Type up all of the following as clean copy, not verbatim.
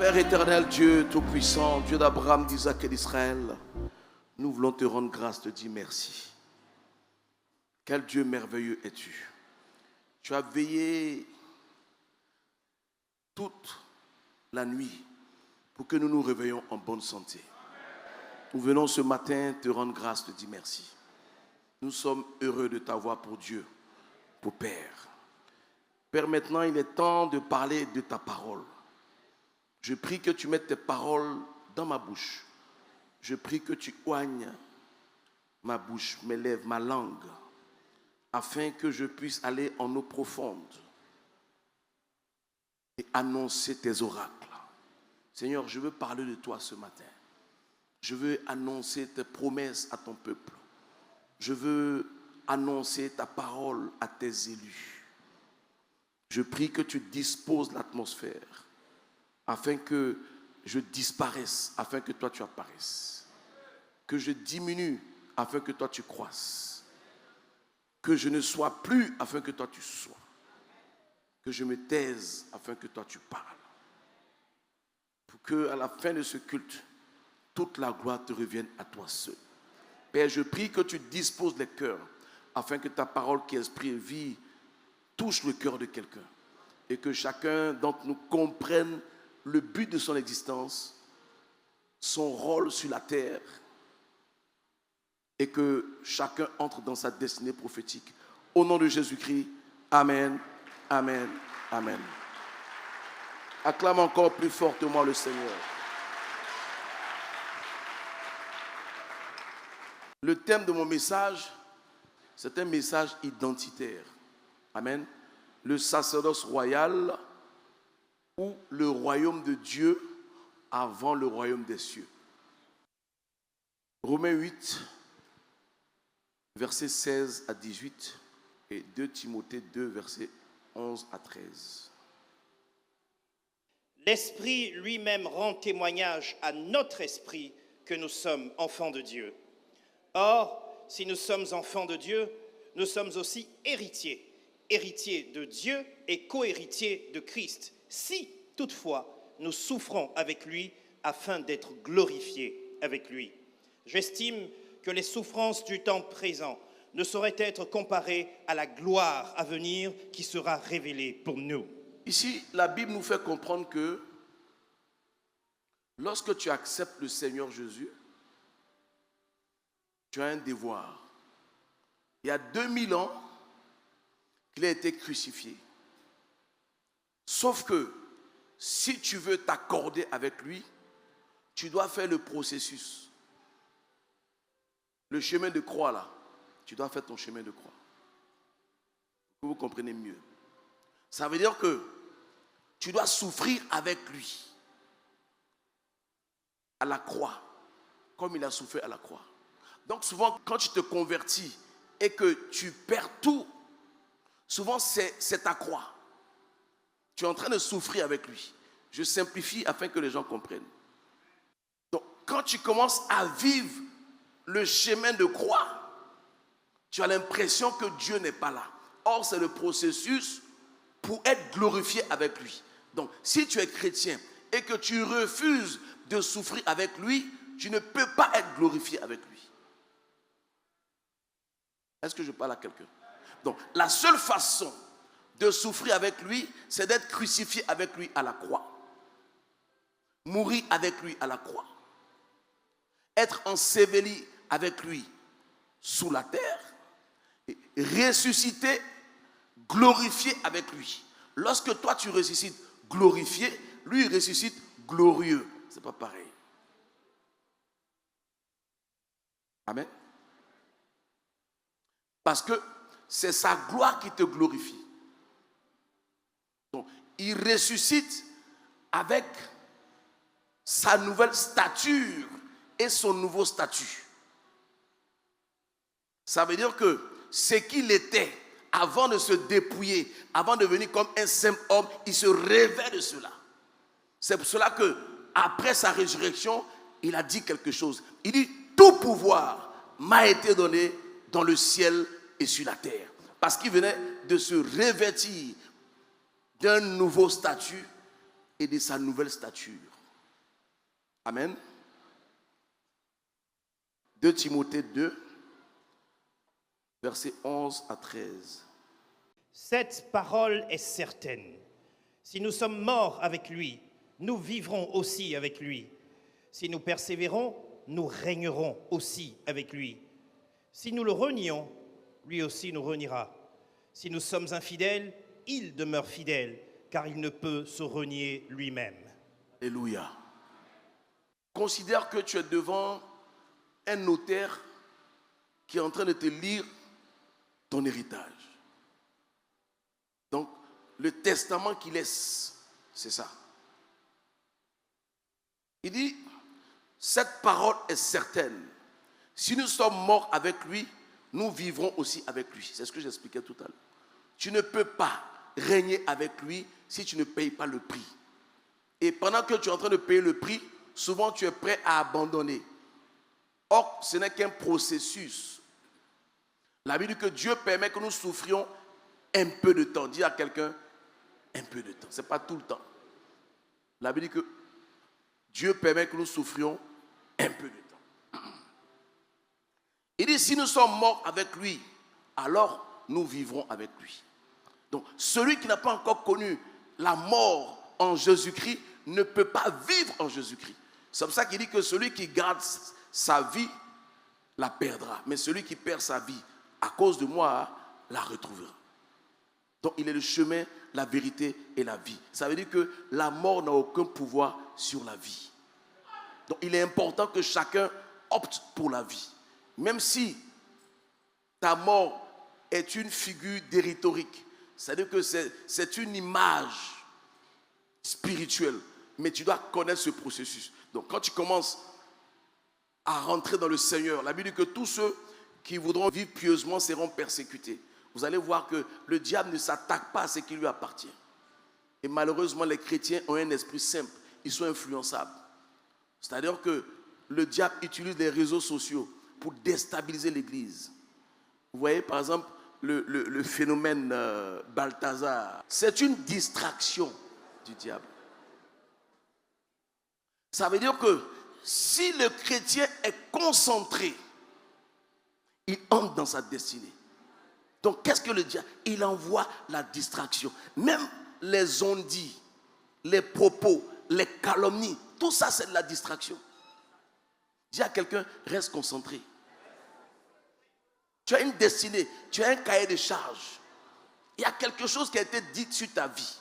Père éternel, Dieu tout-puissant, Dieu d'Abraham, d'Isaac et d'Israël, nous voulons te rendre grâce, te dire merci. Quel Dieu merveilleux es-tu. Tu as veillé toute la nuit pour que nous nous réveillions en bonne santé. Nous venons ce matin te rendre grâce, te dire merci. Nous sommes heureux de t'avoir pour Dieu, pour Père. Père, maintenant il est temps de parler de ta parole. Je prie que tu mettes tes paroles dans ma bouche. Je prie que tu oignes ma bouche, mes lèvres, ma langue, afin que je puisse aller en eau profonde et annoncer tes oracles. Seigneur, je veux parler de toi ce matin. Je veux annoncer tes promesses à ton peuple. Je veux annoncer ta parole à tes élus. Je prie que tu disposes l'atmosphère afin que je disparaisse, afin que toi tu apparaisses. Que je diminue afin que toi tu croisses. Que je ne sois plus afin que toi tu sois. Que je me taise afin que toi tu parles. Pour qu'à la fin de ce culte, toute la gloire te revienne à toi seul. Père, je prie que tu disposes les cœurs afin que ta parole qui est esprit et vie touche le cœur de quelqu'un. Et que chacun d'entre nous comprenne le but de son existence, son rôle sur la terre, et que chacun entre dans sa destinée prophétique. Au nom de Jésus-Christ, Amen, Amen, Amen. Acclame encore plus fortement le Seigneur. Le thème de mon message, c'est un message identitaire. Amen. Le sacerdoce royal ou le royaume de Dieu avant le royaume des cieux. Romains 8, versets 16 à 18 et 2 Timothée 2, versets 11 à 13. L'Esprit lui-même rend témoignage à notre esprit que nous sommes enfants de Dieu. Or, si nous sommes enfants de Dieu, nous sommes aussi héritiers, héritiers de Dieu et co-héritiers de Christ, si toutefois nous souffrons avec lui afin d'être glorifiés avec lui. J'estime que les souffrances du temps présent ne sauraient être comparées à la gloire à venir qui sera révélée pour nous. Ici, la Bible nous fait comprendre que lorsque tu acceptes le Seigneur Jésus, tu as un devoir. Il y a 2000 ans qu'il a été crucifié. Sauf que si tu veux t'accorder avec lui, tu dois faire le processus. Le chemin de croix là, tu dois faire ton chemin de croix. Pour que vous compreniez mieux. Ça veut dire que tu dois souffrir avec lui à la croix, comme il a souffert à la croix. Donc souvent, quand tu te convertis et que tu perds tout, souvent c'est ta croix. Tu es en train de souffrir avec lui. Je simplifie afin que les gens comprennent. Donc quand tu commences à vivre le chemin de croix, tu as l'impression que Dieu n'est pas là. Or, c'est le processus pour être glorifié avec lui. Donc, si tu es chrétien et que tu refuses de souffrir avec lui, tu ne peux pas être glorifié avec lui. Est-ce que je parle à quelqu'un? Donc, la seule façon de souffrir avec lui, c'est d'être crucifié avec lui à la croix. Mourir avec lui à la croix. Être enseveli avec lui sous la terre. Et ressusciter, glorifié avec lui. Lorsque toi tu ressuscites glorifié, lui il ressuscite glorieux. C'est pas pareil. Amen. Parce que c'est sa gloire qui te glorifie. Donc, il ressuscite avec sa nouvelle stature et son nouveau statut. Ça veut dire que ce qu'il était avant de se dépouiller, avant de venir comme un simple homme, il se rêvait de cela. C'est pour cela que après sa résurrection, il a dit quelque chose. Il dit, tout pouvoir m'a été donné dans le ciel et sur la terre. Parce qu'il venait de se revêtir d'un nouveau statut et de sa nouvelle stature. Amen. 2 Timothée 2, versets 11 à 13. Cette parole est certaine. Si nous sommes morts avec lui, nous vivrons aussi avec lui. Si nous persévérons, nous régnerons aussi avec lui. Si nous le renions, lui aussi nous reniera. Si nous sommes infidèles, il demeure fidèle, car il ne peut se renier lui-même. Alléluia. Considère que tu es devant un notaire qui est en train de te lire ton héritage. Donc, le testament qu'il laisse, c'est ça. Il dit, cette parole est certaine. Si nous sommes morts avec lui, nous vivrons aussi avec lui. C'est ce que j'expliquais tout à l'heure. Tu ne peux pas régner avec lui si tu ne payes pas le prix. Et pendant que tu es en train de payer le prix, souvent tu es prêt à abandonner. Or, ce n'est qu'un processus. La Bible dit que Dieu permet que nous souffrions un peu de temps. Dis à quelqu'un, un peu de temps. Ce n'est pas tout le temps. La Bible dit que Dieu permet que nous souffrions un peu de temps. Il dit, si nous sommes morts avec lui, alors nous vivrons avec lui. Donc, celui qui n'a pas encore connu la mort en Jésus-Christ ne peut pas vivre en Jésus-Christ. C'est pour ça qu'il dit que celui qui garde sa vie la perdra. Mais celui qui perd sa vie à cause de moi la retrouvera. Donc, il est le chemin, la vérité et la vie. Ça veut dire que la mort n'a aucun pouvoir sur la vie. Donc, il est important que chacun opte pour la vie. Même si ta mort est une figure d'hérétorique, c'est-à-dire que c'est une image spirituelle, mais tu dois connaître ce processus. Donc quand tu commences à rentrer dans le Seigneur, la Bible dit que tous ceux qui voudront vivre pieusement seront persécutés. Vous allez voir que le diable ne s'attaque pas à ce qui lui appartient. Et malheureusement, les chrétiens ont un esprit simple, ils sont influençables. C'est-à-dire que le diable utilise les réseaux sociaux pour déstabiliser l'Église. Vous voyez, par exemple, le phénomène Balthazar, c'est une distraction du diable. Ça veut dire que si le chrétien est concentré, il entre dans sa destinée. Donc, qu'est-ce que le diable? Il envoie la distraction. Même les on-dit, les propos, les calomnies, tout ça, c'est de la distraction. Dis à quelqu'un, reste concentré. Tu as une destinée, tu as un cahier de charges. Il y a quelque chose qui a été dit sur ta vie.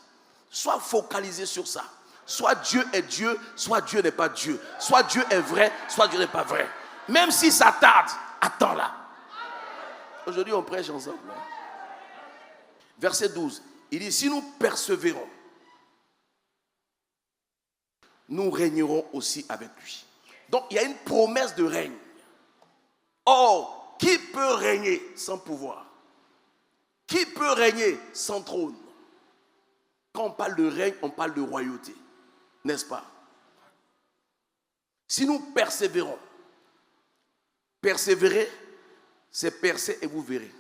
Sois focalisé sur ça. Soit Dieu est Dieu, soit Dieu n'est pas Dieu. Soit Dieu est vrai, soit Dieu n'est pas vrai. Même si ça tarde, attends-là. Aujourd'hui, on prêche ensemble. Verset 12. Il dit, si nous persévérons, nous régnerons aussi avec lui. Donc, il y a une promesse de règne. Or, qui peut régner sans pouvoir? Qui peut régner sans trône? Quand on parle de règne, on parle de royauté. N'est-ce pas? Si nous persévérons, persévérer, c'est percer et vous verrez.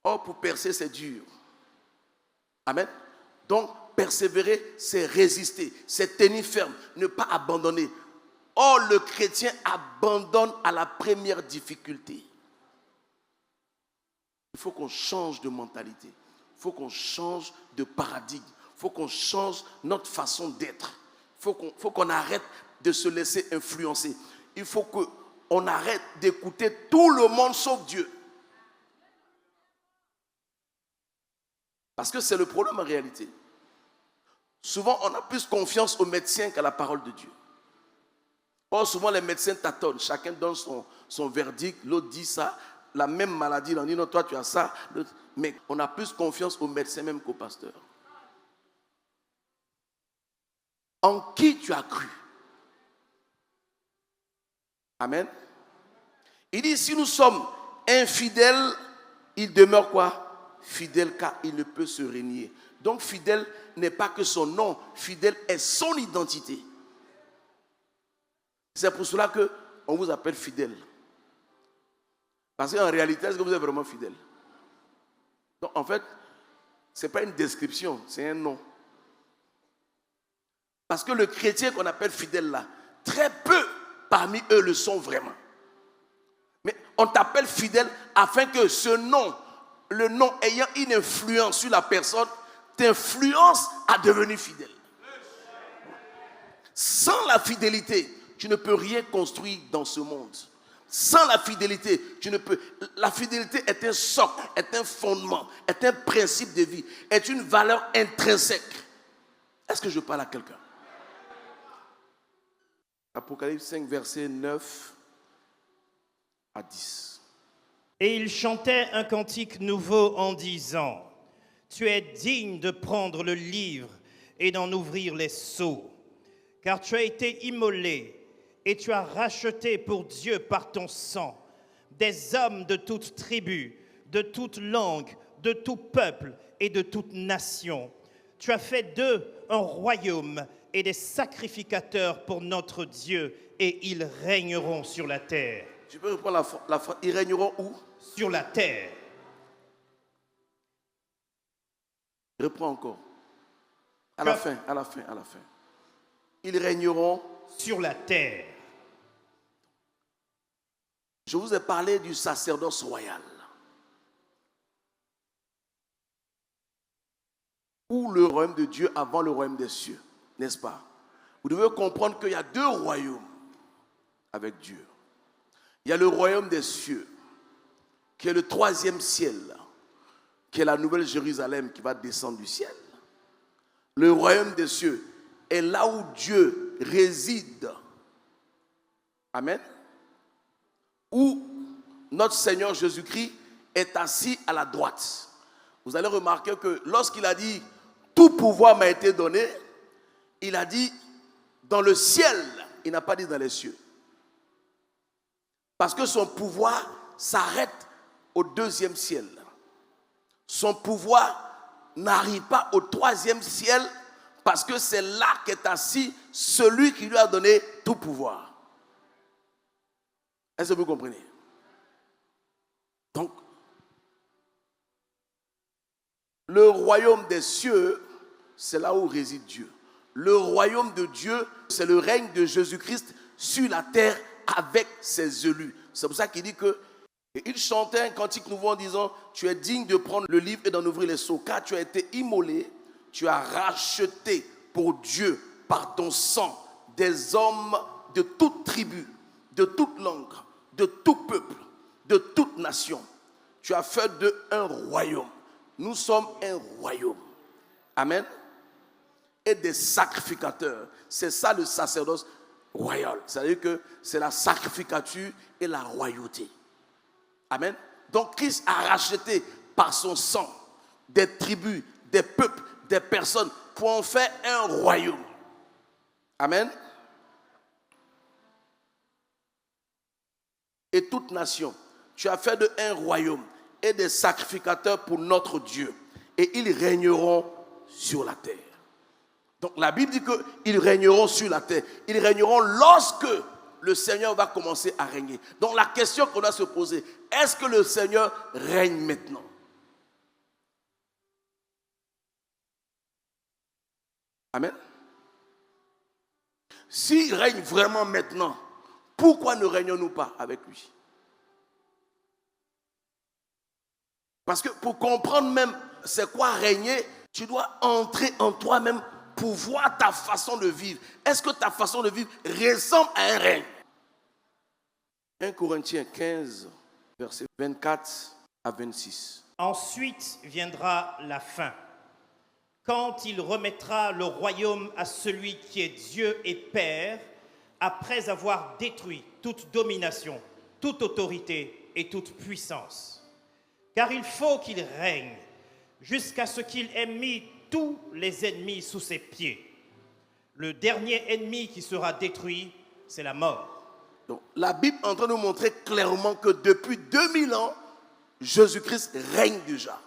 Or, pour percer, c'est dur. Amen. Donc, persévérer, c'est résister, c'est tenir ferme, ne pas abandonner. Or, le chrétien abandonne à la première difficulté. Il faut qu'on change de mentalité. Il faut qu'on change de paradigme. Il faut qu'on change notre façon d'être. Il faut qu'on arrête de se laisser influencer. Il faut qu'on arrête d'écouter tout le monde sauf Dieu. Parce que c'est le problème en réalité. Souvent, on a plus confiance aux médecins qu'à la parole de Dieu. Or, souvent, les médecins tâtonnent. Chacun donne son verdict. L'autre dit ça. La même maladie, on dit non, toi tu as ça. Mais on a plus confiance aux médecins même qu'aux pasteurs. En qui tu as cru? Amen. Il dit, si nous sommes infidèles, il demeure quoi? Fidèle, car il ne peut se renier. Donc fidèle n'est pas que son nom. Fidèle est son identité. C'est pour cela qu'on vous appelle fidèle. Parce qu'en réalité, est-ce que vous êtes vraiment fidèle? Donc en fait, ce n'est pas une description, c'est un nom. Parce que le chrétien qu'on appelle fidèle là, très peu parmi eux le sont vraiment. Mais on t'appelle fidèle afin que ce nom, le nom ayant une influence sur la personne, t'influence à devenir fidèle. Sans la fidélité, tu ne peux rien construire dans ce monde. Sans la fidélité, tu ne peux. La fidélité est un socle, est un fondement, est un principe de vie, est une valeur intrinsèque. Est-ce que je parle à quelqu'un? Apocalypse 5, versets 9 à 10. Et il chantait un cantique nouveau en disant, « Tu es digne de prendre le livre et d'en ouvrir les sceaux, car tu as été immolé et tu as racheté pour Dieu par ton sang des hommes de toute tribu, de toute langue, de tout peuple et de toute nation. Tu as fait d'eux un royaume et des sacrificateurs pour notre Dieu, et ils régneront sur la terre. » Je peux reprendre la phrase. Ils régneront où? Sur la terre. Reprends encore. À la fin. Ils régneront sur la terre. Je vous ai parlé du sacerdoce royal. Ou le royaume de Dieu avant le royaume des cieux, n'est-ce pas? Vous devez comprendre qu'il y a deux royaumes avec Dieu. Il y a le royaume des cieux, qui est le troisième ciel, qui est la nouvelle Jérusalem qui va descendre du ciel. Le royaume des cieux est là où Dieu réside. Amen. Où notre Seigneur Jésus-Christ est assis à la droite. Vous allez remarquer que lorsqu'il a dit « Tout pouvoir m'a été donné », il a dit « Dans le ciel », il n'a pas dit « Dans les cieux ». Parce que son pouvoir s'arrête au deuxième ciel. Son pouvoir n'arrive pas au troisième ciel parce que c'est là qu'est assis celui qui lui a donné tout pouvoir. Est-ce que vous comprenez? Donc, le royaume des cieux, c'est là où réside Dieu. Le royaume de Dieu, c'est le règne de Jésus-Christ sur la terre avec ses élus. C'est pour ça qu'il dit que il chantait un cantique nouveau en disant « Tu es digne de prendre le livre et d'en ouvrir les sceaux, car tu as été immolé, tu as racheté pour Dieu par ton sang des hommes de toute tribu, de toute langue, de tout peuple, de toute nation. Tu as fait d'eux un royaume. » Nous sommes un royaume. Amen. Et des sacrificateurs. C'est ça le sacerdoce royal. C'est-à-dire que c'est la sacrificature et la royauté. Amen. Donc Christ a racheté par son sang des tribus, des peuples, des personnes pour en faire un royaume. Amen. Et toute nation. Tu as fait d'eux un royaume et des sacrificateurs pour notre Dieu. Et ils régneront sur la terre. Donc la Bible dit qu'ils régneront sur la terre. Ils régneront lorsque le Seigneur va commencer à régner. Donc la question qu'on doit se poser, est-ce que le Seigneur règne maintenant? Amen. S'il règne vraiment maintenant, pourquoi ne régnons-nous pas avec lui? Parce que pour comprendre même c'est quoi régner, tu dois entrer en toi-même pour voir ta façon de vivre. Est-ce que ta façon de vivre ressemble à un règne? 1 Corinthiens 15, versets 24 à 26. Ensuite viendra la fin, quand il remettra le royaume à celui qui est Dieu et Père, après avoir détruit toute domination, toute autorité et toute puissance. Car il faut qu'il règne jusqu'à ce qu'il ait mis tous les ennemis sous ses pieds. Le dernier ennemi qui sera détruit, c'est la mort. Donc, la Bible est en train de nous montrer clairement que depuis 2000 ans, Jésus-Christ règne déjà.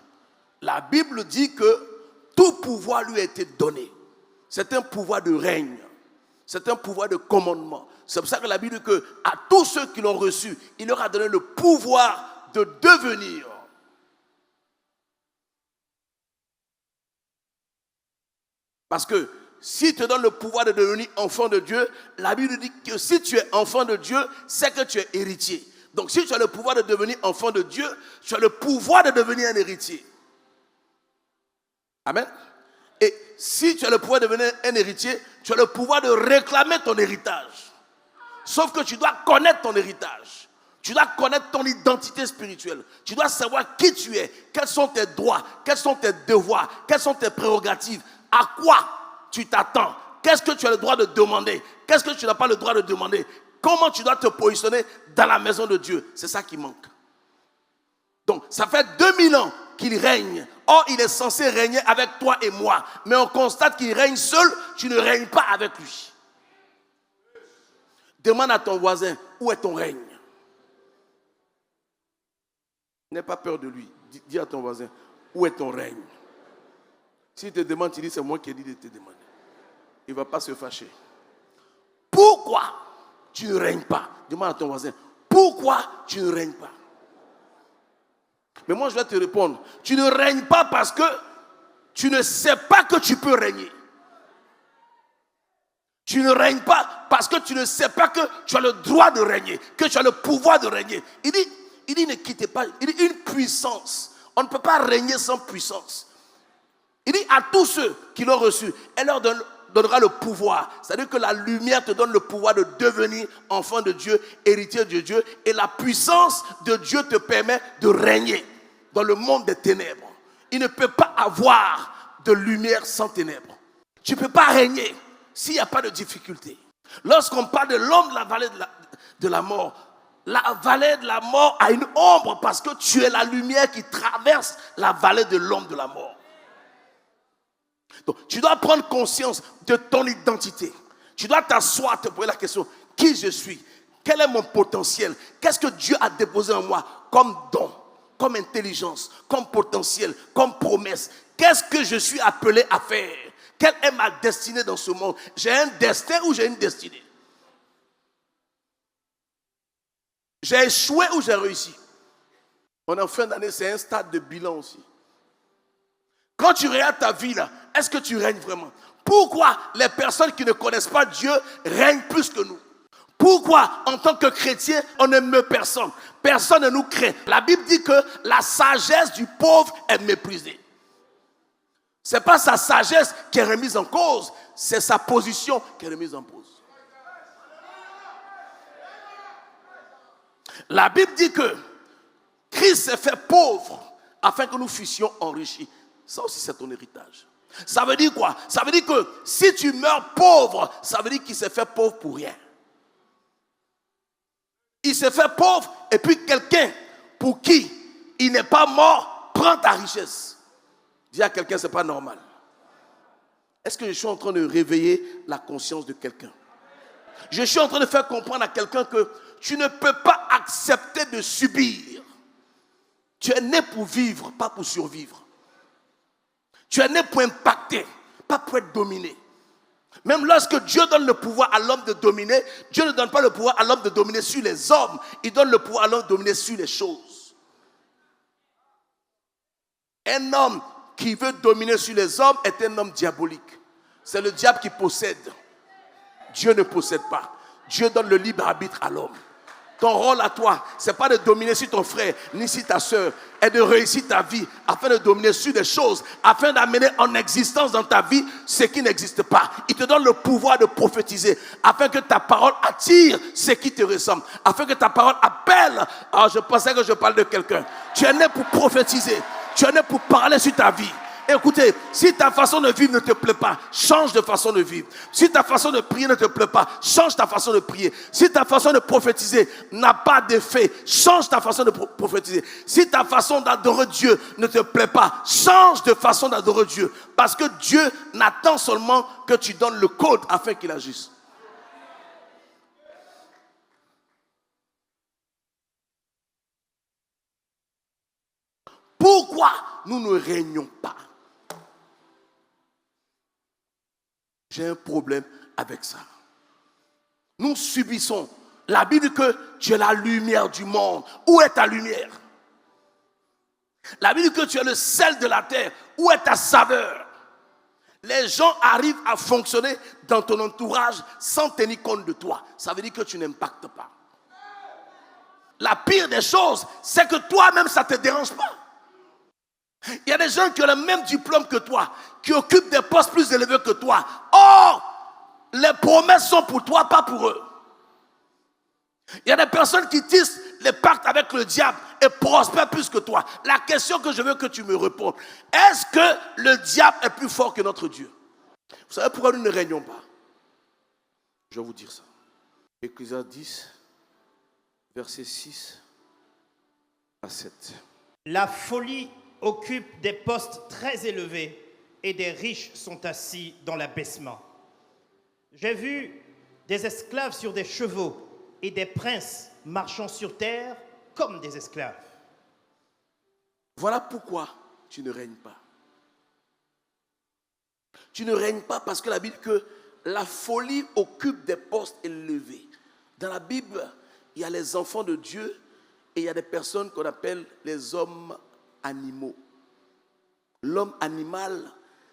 La Bible dit que tout pouvoir lui a été donné. C'est un pouvoir de règne. C'est un pouvoir de commandement. C'est pour ça que la Bible dit que à tous ceux qui l'ont reçu, il leur a donné le pouvoir de devenir. Parce que s'il te donne le pouvoir de devenir enfant de Dieu, la Bible dit que si tu es enfant de Dieu, c'est que tu es héritier. Donc si tu as le pouvoir de devenir enfant de Dieu, tu as le pouvoir de devenir un héritier. Amen. Et si tu as le pouvoir de devenir un héritier, tu as le pouvoir de réclamer ton héritage. Sauf que tu dois connaître ton héritage. Tu dois connaître ton identité spirituelle. Tu dois savoir qui tu es, quels sont tes droits, quels sont tes devoirs, quelles sont tes prérogatives, à quoi tu t'attends, qu'est-ce que tu as le droit de demander, qu'est-ce que tu n'as pas le droit de demander, comment tu dois te positionner dans la maison de Dieu. C'est ça qui manque. Donc, ça fait 2000 ans qu'il règne. Or, il est censé régner avec toi et moi. Mais on constate qu'il règne seul, tu ne règnes pas avec lui. Demande à ton voisin, où est ton règne? N'aie pas peur de lui. Dis à ton voisin, où est ton règne? S'il te demande, tu dis, c'est moi qui ai dit de te demander. Il ne va pas se fâcher. Pourquoi tu ne règnes pas? Demande à ton voisin, pourquoi tu ne règnes pas? Mais moi, je vais te répondre. Tu ne règnes pas parce que tu ne sais pas que tu peux régner. Tu ne règnes pas parce que tu ne sais pas que tu as le droit de régner, que tu as le pouvoir de régner. Il dit ne quittez pas. Il dit une puissance. On ne peut pas régner sans puissance. Il dit à tous ceux qui l'ont reçu, elle leur donnera le pouvoir. C'est-à-dire que la lumière te donne le pouvoir de devenir enfant de Dieu, héritier de Dieu. Et la puissance de Dieu te permet de régner dans le monde des ténèbres. Il ne peut pas avoir de lumière sans ténèbres. Tu ne peux pas régner s'il n'y a pas de difficulté. Lorsqu'on parle de l'homme de la vallée de la mort, la vallée de la mort a une ombre parce que tu es la lumière qui traverse la vallée de l'homme de la mort. Donc, tu dois prendre conscience de ton identité. Tu dois t'asseoir, te poser la question, qui je suis? Quel est mon potentiel? Qu'est-ce que Dieu a déposé en moi comme don, comme intelligence, comme potentiel, comme promesse? Qu'est-ce que je suis appelé à faire? Quelle est ma destinée dans ce monde? J'ai un destin ou j'ai une destinée? J'ai échoué ou j'ai réussi? On est en fin d'année, c'est un stade de bilan aussi. Quand tu regardes ta vie là, est-ce que tu règnes vraiment? Pourquoi les personnes qui ne connaissent pas Dieu règnent plus que nous? Pourquoi en tant que chrétien, on ne meurt personne? Personne ne nous craint. La Bible dit que la sagesse du pauvre est méprisée. Ce n'est pas sa sagesse qui est remise en cause, c'est sa position qui est remise en cause. La Bible dit que Christ s'est fait pauvre afin que nous fussions enrichis. Ça aussi, c'est ton héritage. Ça veut dire quoi? Ça veut dire que si tu meurs pauvre, ça veut dire qu'il s'est fait pauvre pour rien. Il s'est fait pauvre et puis quelqu'un pour qui il n'est pas mort prend ta richesse. Dis à quelqu'un, ce n'est pas normal. Est-ce que je suis en train de réveiller la conscience de quelqu'un? Je suis en train de faire comprendre à quelqu'un que tu ne peux pas accepter de subir. Tu es né pour vivre, pas pour survivre. Tu es né pour impacter, pas pour être dominé. Même lorsque Dieu donne le pouvoir à l'homme de dominer, Dieu ne donne pas le pouvoir à l'homme de dominer sur les hommes. Il donne le pouvoir à l'homme de dominer sur les choses. Un homme qui veut dominer sur les hommes est un homme diabolique. C'est le diable qui possède. Dieu ne possède pas. Dieu donne le libre arbitre à l'homme. Ton rôle à toi, ce n'est pas de dominer sur ton frère, ni sur ta soeur, et de réussir ta vie, afin de dominer sur des choses, afin d'amener en existence dans ta vie ce qui n'existe pas. Il te donne le pouvoir de prophétiser, afin que ta parole attire ce qui te ressemble, afin que ta parole appelle. Alors je pensais que je parle de quelqu'un. Tu es né pour prophétiser, tu es né pour parler sur ta vie. Écoutez, si ta façon de vivre ne te plaît pas, change de façon de vivre. Si ta façon de prier ne te plaît pas, change ta façon de prier. Si ta façon de prophétiser n'a pas d'effet, change ta façon de prophétiser. Si ta façon d'adorer Dieu ne te plaît pas, change de façon d'adorer Dieu. Parce que Dieu n'attend seulement que tu donnes le code afin qu'il agisse. Pourquoi nous ne régnons pas? J'ai un problème avec ça. Nous subissons. La Bible dit que tu es la lumière du monde. Où est ta lumière? La Bible dit que tu es le sel de la terre. Où est ta saveur? Les gens arrivent à fonctionner dans ton entourage sans tenir compte de toi. Ça veut dire que tu n'impactes pas. La pire des choses, c'est que toi-même, ça ne te dérange pas. Il y a des gens qui ont le même diplôme que toi, qui occupent des postes plus élevés que toi. Or, les promesses sont pour toi, pas pour eux. Il y a des personnes qui tissent les pactes avec le diable et prospèrent plus que toi. La question que je veux que tu me répondes, est-ce que le diable est plus fort que notre Dieu? Vous savez pourquoi nous ne régnons pas? Je vais vous dire ça. Ecclésiaste 10, versets 6 à 7. La folie occupe des postes très élevés et des riches sont assis dans l'abaissement. J'ai vu des esclaves sur des chevaux et des princes marchant sur terre comme des esclaves. Voilà pourquoi tu ne règnes pas. Tu ne règnes pas parce que la Bible dit que la folie occupe des postes élevés. Dans la Bible, il y a les enfants de Dieu et il y a des personnes qu'on appelle les hommes animaux. L'homme animal,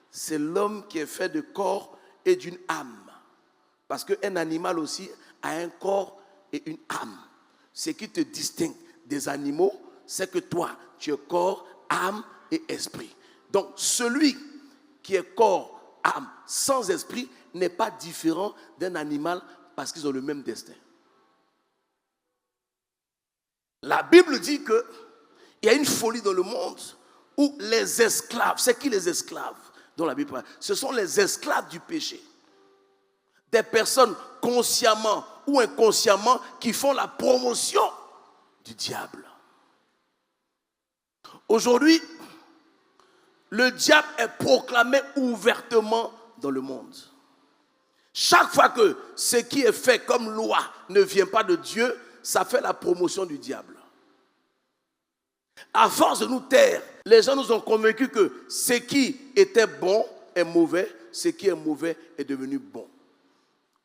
c'est l'homme qui est fait de corps et d'une âme. Parce qu'un animal aussi a un corps et une âme. Ce qui te distingue des animaux, c'est que toi, tu es corps, âme et esprit. Donc, celui qui est corps, âme, sans esprit, n'est pas différent d'un animal parce qu'ils ont le même destin. La Bible dit qu'il y a une folie dans le monde où les esclaves, c'est qui les esclaves dont la Bible parle? Ce sont les esclaves du péché. Des personnes consciemment ou inconsciemment qui font la promotion du diable. Aujourd'hui, le diable est proclamé ouvertement dans le monde. Chaque fois que ce qui est fait comme loi ne vient pas de Dieu, ça fait la promotion du diable. À force de nous taire, les gens nous ont convaincus que ce qui était bon est mauvais, ce qui est mauvais est devenu bon.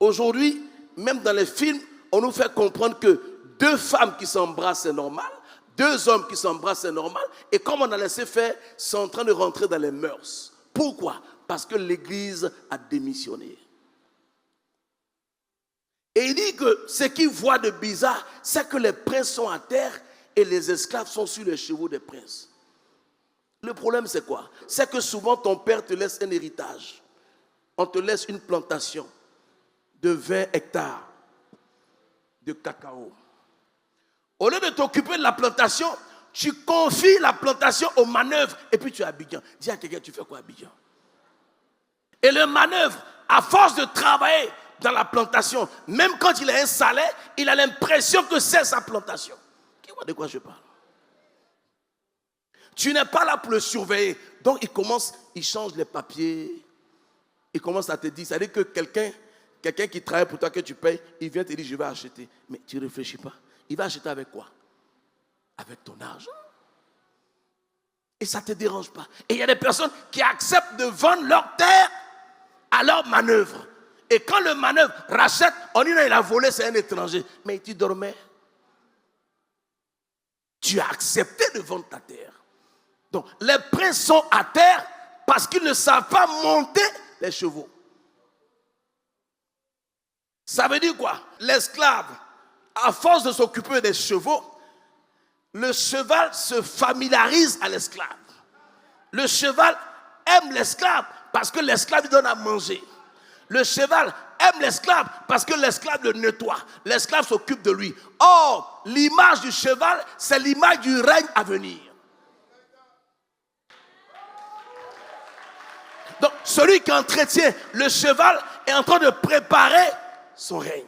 Aujourd'hui, même dans les films, on nous fait comprendre que 2 femmes qui s'embrassent, c'est normal. 2 hommes qui s'embrassent, c'est normal. Et comme on a laissé faire, c'est en train de rentrer dans les mœurs. Pourquoi? Parce que l'Église a démissionné. Et il dit que ce qu'il voit de bizarre, c'est que les princes sont à terre et les esclaves sont sur les chevaux des princes. Le problème, c'est quoi? C'est que souvent, ton père te laisse un héritage. On te laisse une plantation de 20 hectares de cacao. Au lieu de t'occuper de la plantation, tu confies la plantation aux manœuvres et puis tu es à Abidjan. Dis à quelqu'un, tu fais quoi à Abidjan? Et le manœuvre, à force de travailler dans la plantation, même quand il a un salaire, il a l'impression que c'est sa plantation. Qui voit de quoi je parle? Tu n'es pas là pour le surveiller. Donc il change les papiers. Il commence à te dire, ça veut dire que quelqu'un qui travaille pour toi, que tu payes, il vient te dire, je vais acheter. Mais tu ne réfléchis pas. Il va acheter avec quoi? Avec ton argent. Et ça ne te dérange pas. Et il y a des personnes qui acceptent de vendre leur terre à leur manœuvre. Et quand le manœuvre rachète, on dit, non, il a volé, c'est un étranger. Mais tu dormais. Tu as accepté de vendre ta terre. Donc, les princes sont à terre parce qu'ils ne savent pas monter les chevaux. Ça veut dire quoi? L'esclave, à force de s'occuper des chevaux, le cheval se familiarise à l'esclave. Le cheval aime l'esclave parce que l'esclave lui donne à manger. Le cheval aime l'esclave parce que l'esclave le nettoie. L'esclave s'occupe de lui. Or, l'image du cheval, c'est l'image du règne à venir. Donc, celui qui entretient le cheval est en train de préparer son règne.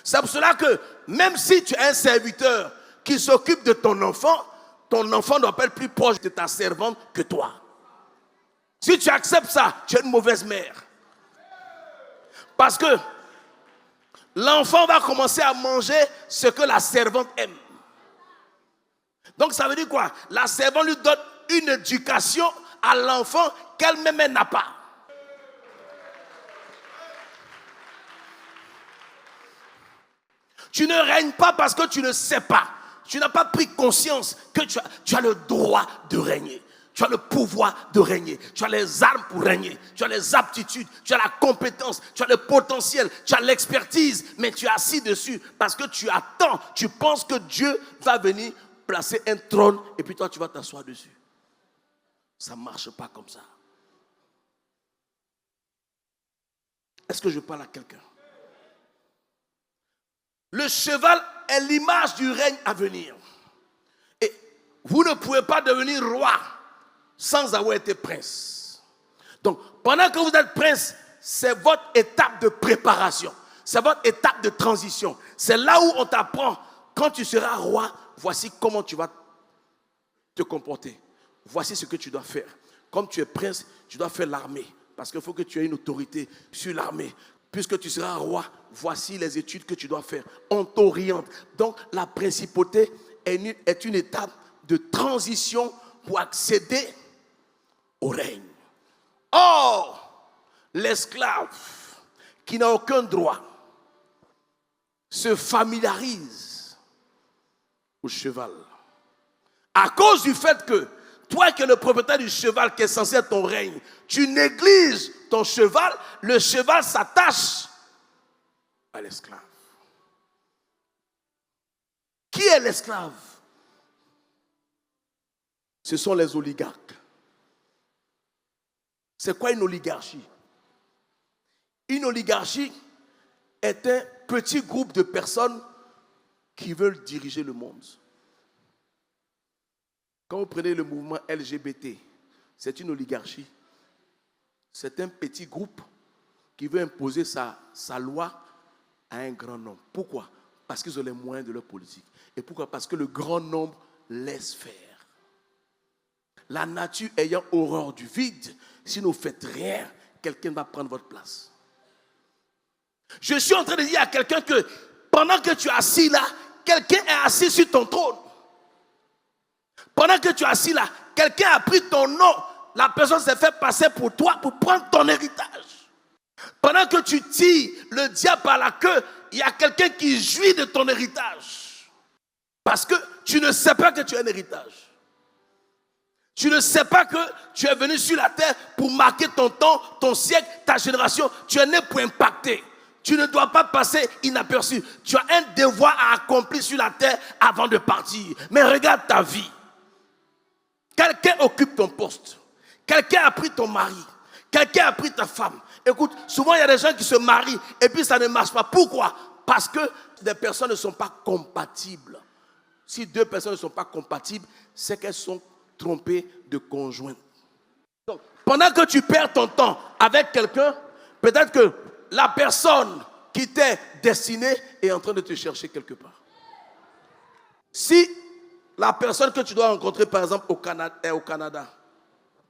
C'est pour cela que même si tu es un serviteur qui s'occupe de ton enfant ne doit pas être plus proche de ta servante que toi. Si tu acceptes ça, tu es une mauvaise mère. Parce que l'enfant va commencer à manger ce que la servante aime. Donc ça veut dire quoi? La servante lui donne une éducation à l'enfant qu'elle-même n'a pas. Tu ne règnes pas parce que tu ne sais pas. Tu n'as pas pris conscience que tu as le droit de régner. Tu as le pouvoir de régner. Tu as les armes pour régner. Tu as les aptitudes. Tu as la compétence. Tu as le potentiel. Tu as l'expertise. Mais tu es assis dessus parce que tu attends. Tu penses que Dieu va venir placer un trône et puis toi, tu vas t'asseoir dessus. Ça ne marche pas comme ça. Est-ce que je parle à quelqu'un? Le cheval est l'image du règne à venir. Et vous ne pouvez pas devenir roi sans avoir été prince. Donc, pendant que vous êtes prince, c'est votre étape de préparation. C'est votre étape de transition. C'est là où on t'apprend, quand tu seras roi, voici comment tu vas te comporter. Voici ce que tu dois faire. Comme tu es prince, tu dois faire l'armée. Parce qu'il faut que tu aies une autorité sur l'armée. Puisque tu seras roi, voici les études que tu dois faire. On t'oriente. Donc, la principauté est une étape de transition pour accéder au règne. Or, l'esclave qui n'a aucun droit se familiarise au cheval. À cause du fait que toi qui es le propriétaire du cheval qui est censé être ton règne, tu négliges ton cheval, le cheval s'attache à l'esclave. Qui est l'esclave? Ce sont les oligarques. C'est quoi une oligarchie? Une oligarchie est un petit groupe de personnes qui veulent diriger le monde. Quand vous prenez le mouvement LGBT, c'est une oligarchie. C'est un petit groupe qui veut imposer sa loi à un grand nombre. Pourquoi? Parce qu'ils ont les moyens de leur politique. Et pourquoi? Parce que le grand nombre laisse faire. La nature ayant horreur du vide, si vous ne faites rien, quelqu'un va prendre votre place. Je suis en train de dire à quelqu'un que pendant que tu es assis là, quelqu'un est assis sur ton trône. Pendant que tu es assis là, quelqu'un a pris ton nom. La personne s'est fait passer pour toi pour prendre ton héritage. Pendant que tu tires le diable par la queue, il y a quelqu'un qui jouit de ton héritage. Parce que tu ne sais pas que tu as un héritage. Tu ne sais pas que tu es venu sur la terre pour marquer ton temps, ton siècle, ta génération. Tu es né pour impacter. Tu ne dois pas passer inaperçu. Tu as un devoir à accomplir sur la terre avant de partir. Mais regarde ta vie. Quelqu'un occupe ton poste. Quelqu'un a pris ton mari. Quelqu'un a pris ta femme. Écoute, souvent il y a des gens qui se marient et puis ça ne marche pas. Pourquoi? Parce que des personnes ne sont pas compatibles. Si deux personnes ne sont pas compatibles, c'est qu'elles sont trompées de conjoint. Donc, pendant que tu perds ton temps avec quelqu'un, peut-être que la personne qui t'est destinée est en train de te chercher quelque part. Si la personne que tu dois rencontrer, par exemple, est au Canada,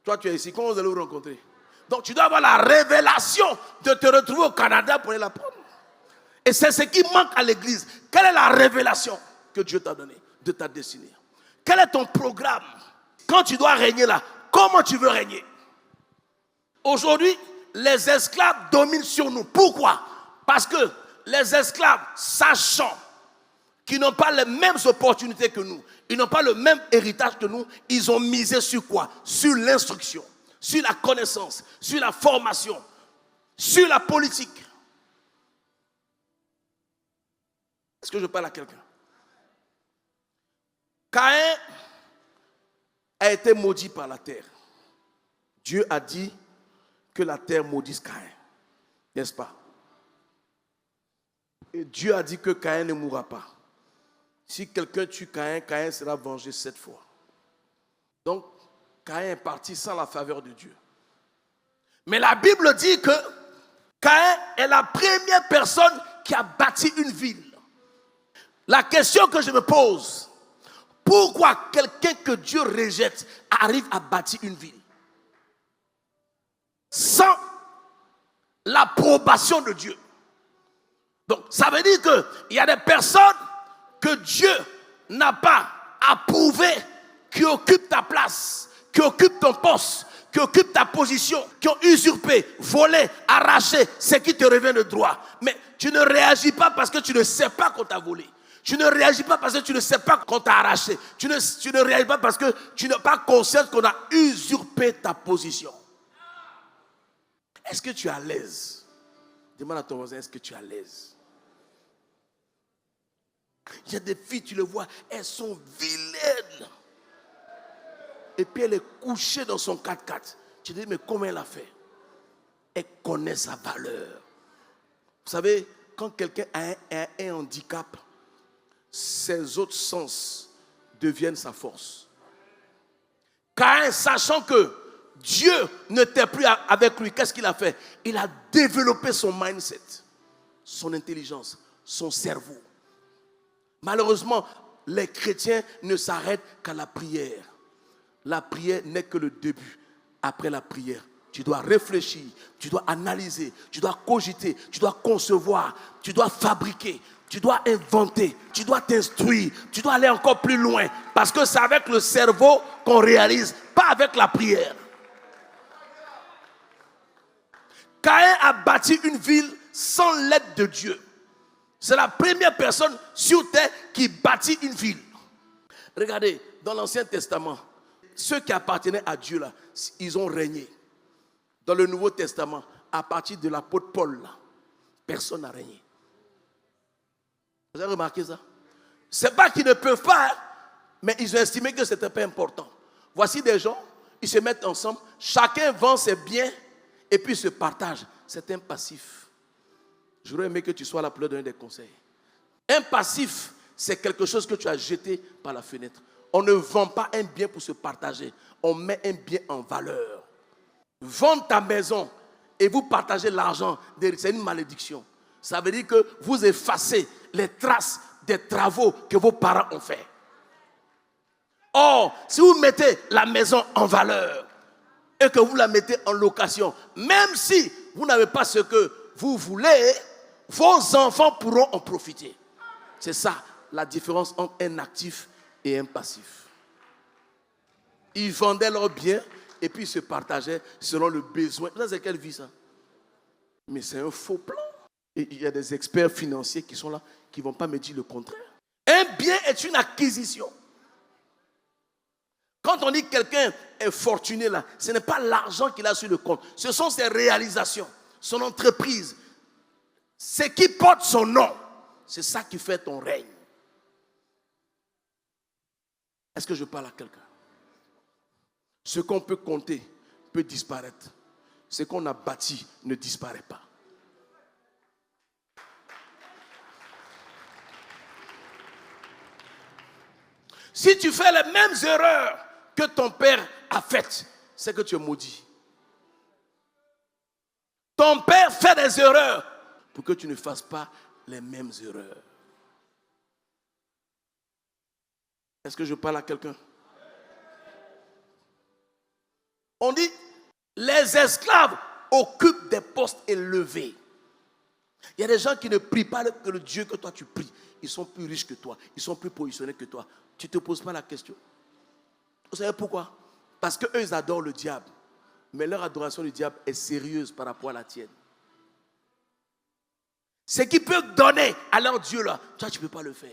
toi tu es ici, comment vous allez vous rencontrer? Donc tu dois avoir la révélation de te retrouver au Canada pour aller la prendre. Et c'est ce qui manque à l'église. Quelle est la révélation que Dieu t'a donnée de ta destinée? Quel est ton programme? Quand tu dois régner là, comment tu veux régner? Aujourd'hui, les esclaves dominent sur nous. Pourquoi? Parce que les esclaves, sachant qu'ils n'ont pas les mêmes opportunités que nous, ils n'ont pas le même héritage que nous, ils ont misé sur quoi? Sur l'instruction, sur la connaissance, sur la formation, sur la politique. Est-ce que je parle à quelqu'un? Caïn a été maudit par la terre. Dieu a dit que la terre maudisse Caïn, n'est-ce pas? Et Dieu a dit que Caïn ne mourra pas. Si quelqu'un tue Caïn, Caïn sera vengé 7 fois. Donc, Caïn est parti sans la faveur de Dieu. Mais la Bible dit que Caïn est la première personne qui a bâti une ville. La question que je me pose, pourquoi quelqu'un que Dieu rejette arrive à bâtir une ville sans l'approbation de Dieu? Donc, ça veut dire qu'il y a des personnes que Dieu n'a pas approuvé, qui occupent ta place, qui occupent ton poste, qui occupent ta position, qui ont usurpé, volé, arraché ce qui te revient de droit. Mais tu ne réagis pas parce que tu ne sais pas qu'on t'a volé. Tu ne réagis pas parce que tu ne sais pas qu'on t'a arraché. Tu ne réagis pas parce que tu n'es pas conscient qu'on a usurpé ta position. Est-ce que tu es à l'aise? Demande à ton voisin, est-ce que tu es à l'aise? Il y a des filles, tu les vois, elles sont vilaines. Et puis elle est couchée dans son 4x4. Tu te dis, mais comment elle a fait? Elle connaît sa valeur. Vous savez, quand quelqu'un a un handicap, ses autres sens deviennent sa force. Caïn, sachant que Dieu n'était plus avec lui, qu'est-ce qu'il a fait? Il a développé son mindset, son intelligence, son cerveau. Malheureusement, les chrétiens ne s'arrêtent qu'à la prière. La prière n'est que le début. Après la prière, tu dois réfléchir, tu dois analyser, tu dois cogiter, tu dois concevoir, tu dois fabriquer, tu dois inventer, tu dois t'instruire, tu dois aller encore plus loin. Parce que c'est avec le cerveau qu'on réalise, pas avec la prière. Caïn a bâti une ville sans l'aide de Dieu. C'est la première personne sur terre qui bâtit une ville. Regardez, dans l'Ancien Testament, ceux qui appartenaient à Dieu, là, ils ont régné. Dans le Nouveau Testament, à partir de l'apôtre Paul, là, personne n'a régné. Vous avez remarqué ça? C'est pas qu'ils ne peuvent pas, mais ils ont estimé que ce n'était pas important. Voici des gens, ils se mettent ensemble, chacun vend ses biens et puis se partage. C'est un passif. J'aurais aimé que tu sois là pour leur donner des conseils. Un passif, c'est quelque chose que tu as jeté par la fenêtre. On ne vend pas un bien pour se partager. On met un bien en valeur. Vendre ta maison et vous partagez l'argent, c'est une malédiction. Ça veut dire que vous effacez les traces des travaux que vos parents ont fait. Or, si vous mettez la maison en valeur et que vous la mettez en location, même si vous n'avez pas ce que vous voulez, vos enfants pourront en profiter. C'est ça la différence entre un actif et un passif. Ils vendaient leurs biens et puis ils se partageaient selon le besoin. Vous savez quelle vie ça? Mais c'est un faux plan. Et il y a des experts financiers qui sont là, qui ne vont pas me dire le contraire. Un bien est une acquisition. Quand on dit que quelqu'un est fortuné là, ce n'est pas l'argent qu'il a sur le compte. Ce sont ses réalisations, son entreprise. Ce qui porte son nom, c'est ça qui fait ton règne. Est-ce que je parle à quelqu'un? Ce qu'on peut compter peut disparaître. Ce qu'on a bâti ne disparaît pas. Si tu fais les mêmes erreurs que ton père a faites, c'est que tu es maudit. Ton père fait des erreurs pour que tu ne fasses pas les mêmes erreurs. Est-ce que je parle à quelqu'un? On dit, les esclaves occupent des postes élevés. Il y a des gens qui ne prient pas le Dieu que toi tu pries. Ils sont plus riches que toi. Ils sont plus positionnés que toi. Tu ne te poses pas la question. Vous savez pourquoi? Parce qu'eux, ils adorent le diable. Mais leur adoration du diable est sérieuse par rapport à la tienne. Ce qu'ils peuvent donner à leur Dieu là, toi tu ne peux pas le faire.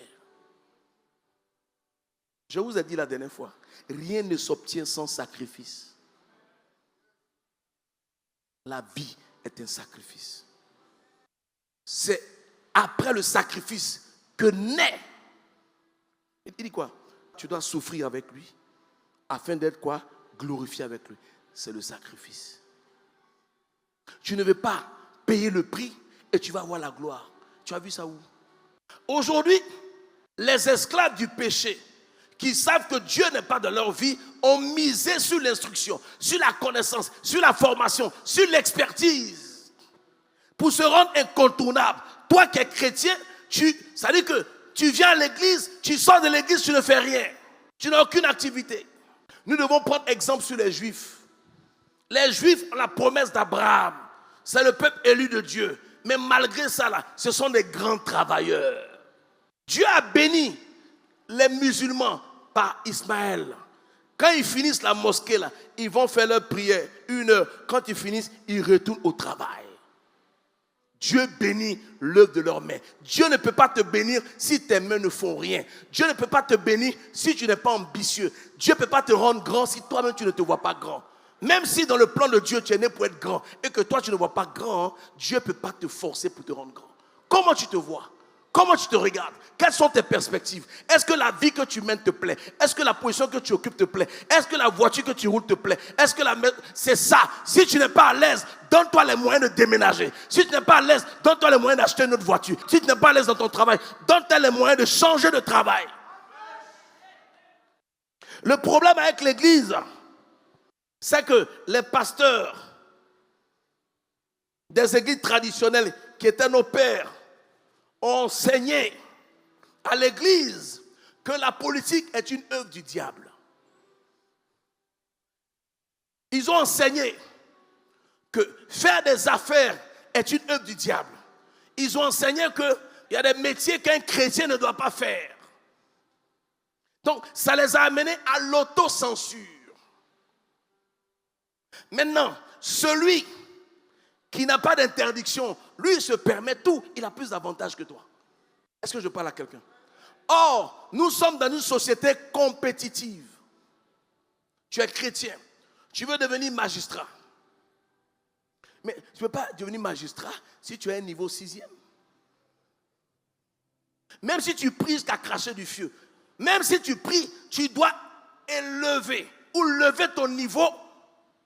Je vous ai dit la dernière fois, rien ne s'obtient sans sacrifice. La vie est un sacrifice. C'est après le sacrifice que naît. Il dit quoi? Tu dois souffrir avec lui afin d'être quoi? Glorifié avec lui. C'est le sacrifice. Tu ne veux pas payer le prix et tu vas avoir la gloire. Tu as vu ça où? Aujourd'hui, les esclaves du péché qui savent que Dieu n'est pas dans leur vie ont misé sur l'instruction, sur la connaissance, sur la formation, sur l'expertise pour se rendre incontournable. Toi qui es chrétien, ça veut dire que tu viens à l'église, tu sors de l'église, tu ne fais rien. Tu n'as aucune activité. Nous devons prendre exemple sur les Juifs. Les Juifs ont la promesse d'Abraham. C'est le peuple élu de Dieu. Mais malgré ça, là, ce sont des grands travailleurs. Dieu a béni les musulmans par Ismaël. Quand ils finissent la mosquée, là, ils vont faire leur prière 1 heure. Quand ils finissent, ils retournent au travail. Dieu bénit l'œuvre de leurs mains. Dieu ne peut pas te bénir si tes mains ne font rien. Dieu ne peut pas te bénir si tu n'es pas ambitieux. Dieu ne peut pas te rendre grand si toi-même tu ne te vois pas grand. Même si dans le plan de Dieu tu es né pour être grand et que toi tu ne vois pas grand, Dieu ne peut pas te forcer pour te rendre grand. Comment tu te vois? Comment tu te regardes? Quelles sont tes perspectives? Est-ce que la vie que tu mènes te plaît? Est-ce que la position que tu occupes te plaît? Est-ce que la voiture que tu roules te plaît? Est-ce que c'est ça? Si tu n'es pas à l'aise, donne-toi les moyens de déménager. Si tu n'es pas à l'aise, donne-toi les moyens d'acheter une autre voiture. Si tu n'es pas à l'aise dans ton travail, donne-toi les moyens de changer de travail. Le problème avec l'église, c'est que les pasteurs des églises traditionnelles qui étaient nos pères ont enseigné à l'église que la politique est une œuvre du diable. Ils ont enseigné que faire des affaires est une œuvre du diable. Ils ont enseigné qu'il y a des métiers qu'un chrétien ne doit pas faire. Donc, ça les a amenés à l'autocensure. Maintenant, celui qui n'a pas d'interdiction, lui, il se permet tout. Il a plus d'avantages que toi. Est-ce que je parle à quelqu'un? Or, nous sommes dans une société compétitive. Tu es chrétien. Tu veux devenir magistrat. Mais tu ne peux pas devenir magistrat si tu as un niveau 6e. Même si tu pries jusqu'à cracher du feu. Même si tu pries, tu dois élever ou lever ton niveau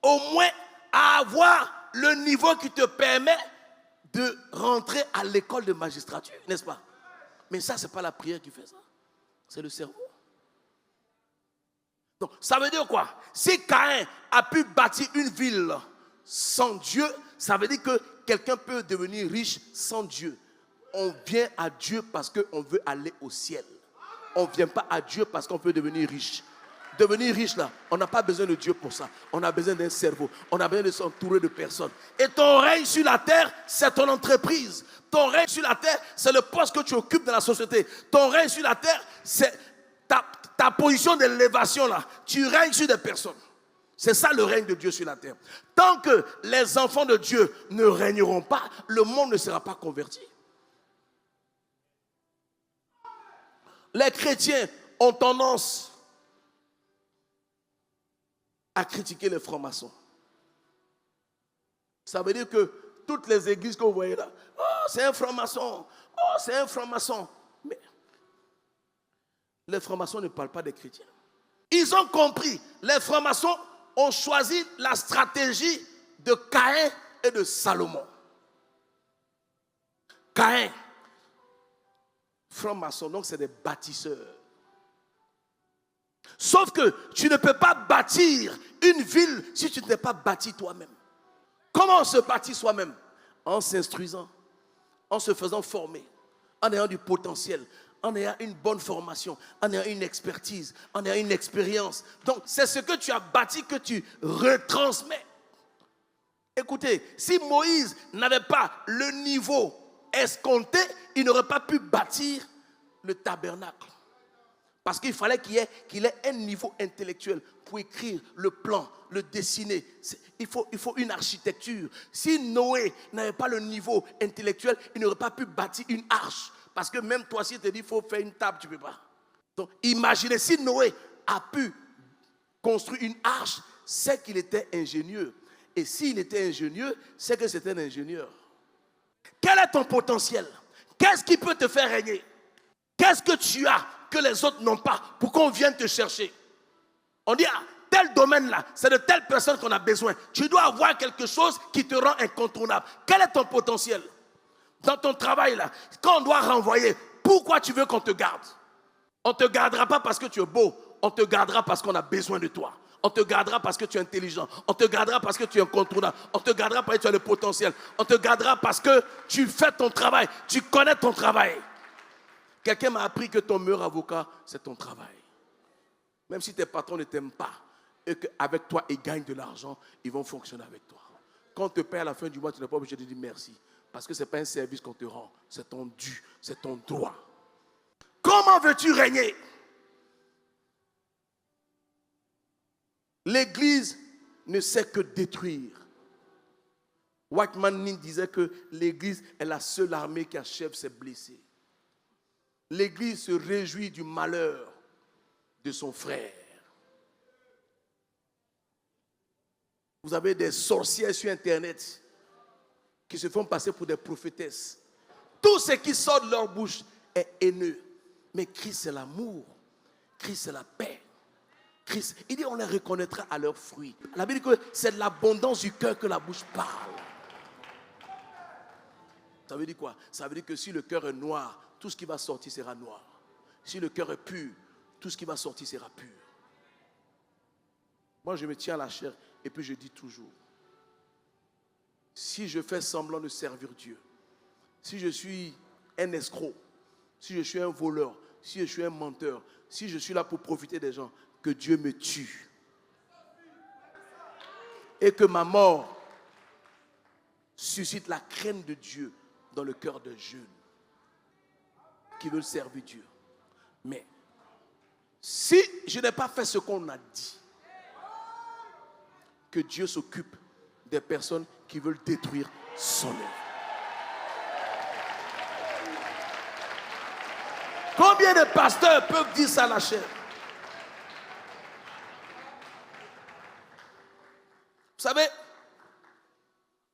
au moins à avoir le niveau qui te permet de rentrer à l'école de magistrature, n'est-ce pas? Mais ça, ce n'est pas la prière qui fait ça. C'est le cerveau. Donc, ça veut dire quoi? Si Caïn a pu bâtir une ville sans Dieu, ça veut dire que quelqu'un peut devenir riche sans Dieu. On vient à Dieu parce qu'on veut aller au ciel. On ne vient pas à Dieu parce qu'on veut devenir riche. Devenir riche là, on n'a pas besoin de Dieu pour ça. On a besoin d'un cerveau. On a besoin de s'entourer de personnes. Et ton règne sur la terre, c'est ton entreprise. Ton règne sur la terre, c'est le poste que tu occupes dans la société. Ton règne sur la terre, c'est ta position d'élévation là. Tu règnes sur des personnes. C'est ça le règne de Dieu sur la terre. Tant que les enfants de Dieu ne régneront pas, le monde ne sera pas converti. Les chrétiens ont tendance à critiquer les francs-maçons. Ça veut dire que toutes les églises que vous voyez là, oh, c'est un franc-maçon, oh, c'est un franc-maçon. Mais les francs-maçons ne parlent pas des chrétiens. Ils ont compris, les francs-maçons ont choisi la stratégie de Caïn et de Salomon. Caïn, franc-maçon, donc c'est des bâtisseurs. Sauf que tu ne peux pas bâtir une ville si tu ne t'es pas bâti toi-même. Comment on se bâtit soi-même? En s'instruisant, en se faisant former, en ayant du potentiel, en ayant une bonne formation, en ayant une expertise, en ayant une expérience. Donc, c'est ce que tu as bâti que tu retransmets. Écoutez, si Moïse n'avait pas le niveau escompté, il n'aurait pas pu bâtir le tabernacle. Parce qu'il fallait qu'il ait un niveau intellectuel pour écrire le plan, le dessiner. Il faut une architecture. Si Noé n'avait pas le niveau intellectuel, il n'aurait pas pu bâtir une arche. Parce que même toi, si tu te dis qu'il faut faire une table, tu ne peux pas. Donc imaginez, si Noé a pu construire une arche, c'est qu'il était ingénieux. Et s'il était ingénieux, c'est que c'était un ingénieur. Quel est ton potentiel? Qu'est-ce qui peut te faire régner? Qu'est-ce que tu as que les autres n'ont pas pour qu'on vienne te chercher? On dit, ah, tel domaine-là, c'est de telle personne qu'on a besoin. Tu dois avoir quelque chose qui te rend incontournable. Quel est ton potentiel? Dans ton travail-là, quand on doit renvoyer, pourquoi tu veux qu'on te garde? On ne te gardera pas parce que tu es beau. On te gardera parce qu'on a besoin de toi. On te gardera parce que tu es intelligent. On te gardera parce que tu es incontournable. On te gardera parce que tu as le potentiel. On te gardera parce que tu fais ton travail. Tu connais ton travail. Quelqu'un m'a appris que ton meilleur avocat, c'est ton travail. Même si tes patrons ne t'aiment pas et qu'avec toi, ils gagnent de l'argent, ils vont fonctionner avec toi. Quand on te paie à la fin du mois, tu n'es pas obligé de dire merci. Parce que ce n'est pas un service qu'on te rend. C'est ton dû, c'est ton droit. Comment veux-tu régner? L'Église ne sait que détruire. Whiteman Ning disait que l'Église est la seule armée qui achève ses blessés. L'Église se réjouit du malheur de son frère. Vous avez des sorcières sur Internet qui se font passer pour des prophétesses. Tout ce qui sort de leur bouche est haineux. Mais Christ, c'est l'amour. Christ, c'est la paix. Christ, il dit on les reconnaîtra à leurs fruits. La Bible dit que c'est de l'abondance du cœur que la bouche parle. Ça veut dire quoi? Ça veut dire que si le cœur est noir, tout ce qui va sortir sera noir. Si le cœur est pur, tout ce qui va sortir sera pur. Moi, je me tiens à la chair et puis je dis toujours, si je fais semblant de servir Dieu, si je suis un escroc, si je suis un voleur, si je suis un menteur, si je suis là pour profiter des gens, que Dieu me tue. Et que ma mort suscite la crainte de Dieu dans le cœur de jeunes qui veulent servir Dieu. Mais si je n'ai pas fait ce qu'on a dit, que Dieu s'occupe des personnes qui veulent détruire son œuvre. Combien de pasteurs peuvent dire ça à la chair? Vous savez,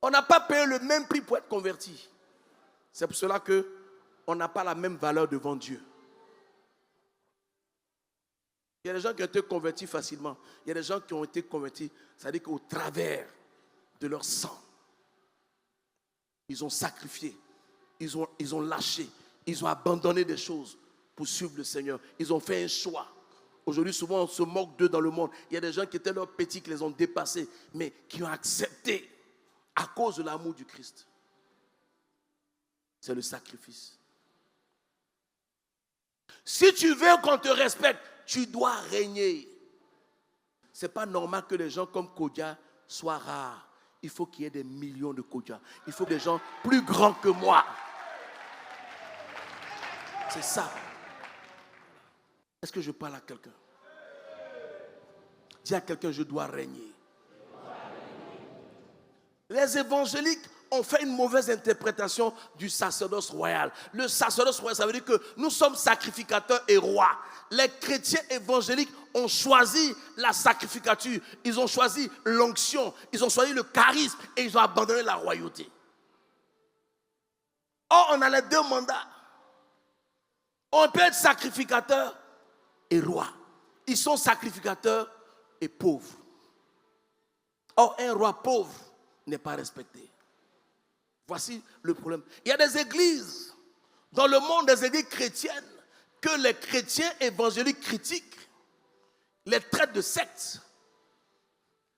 on n'a pas payé le même prix pour être converti. C'est pour cela qu'on n'a pas la même valeur devant Dieu. Il y a des gens qui ont été convertis facilement. Il y a des gens qui ont été convertis, c'est-à-dire qu'au travers de leur sang, ils ont sacrifié, ils ont lâché, ils ont abandonné des choses pour suivre le Seigneur. Ils ont fait un choix. Aujourd'hui, souvent, on se moque d'eux dans le monde. Il y a des gens qui étaient leurs petits, qui les ont dépassés, mais qui ont accepté à cause de l'amour du Christ. C'est le sacrifice. Si tu veux qu'on te respecte, tu dois régner. Ce n'est pas normal que les gens comme Kodia soient rares. Il faut qu'il y ait des millions de Kodia. Il faut des gens plus grands que moi. C'est ça. Est-ce que je parle à quelqu'un? Dis à quelqu'un, je dois régner. Les évangéliques ont fait une mauvaise interprétation du sacerdoce royal. Le sacerdoce royal, ça veut dire que nous sommes sacrificateurs et rois. Les chrétiens évangéliques ont choisi la sacrificature. Ils ont choisi l'onction. Ils ont choisi le charisme et ils ont abandonné la royauté. Or, on a les deux mandats. On peut être sacrificateur et roi. Ils sont sacrificateurs et pauvres. Or, un roi pauvre n'est pas respecté. Voici le problème. Il y a des églises, dans le monde des églises chrétiennes, que les chrétiens évangéliques critiquent, les traitent de sectes,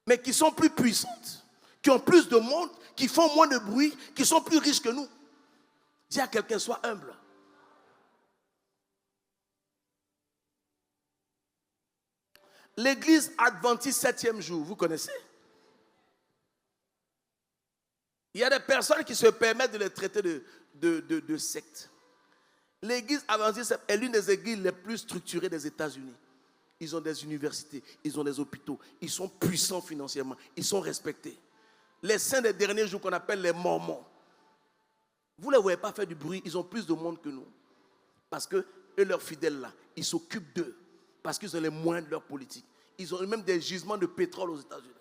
mais qui sont plus puissantes, qui ont plus de monde, qui font moins de bruit, qui sont plus riches que nous. Dis à quelqu'un, sois humble. L'église adventiste 7e jour, vous connaissez? Il y a des personnes qui se permettent de les traiter de sectes. L'église adventiste est l'une des églises les plus structurées des États-Unis. Ils ont des universités, ils ont des hôpitaux, ils sont puissants financièrement, ils sont respectés. Les saints des derniers jours qu'on appelle les Mormons, vous ne les voyez pas faire du bruit, ils ont plus de monde que nous. Parce que eux, leurs fidèles là, ils s'occupent d'eux. Parce qu'ils ont les moyens de leur politique. Ils ont même des gisements de pétrole aux États-Unis.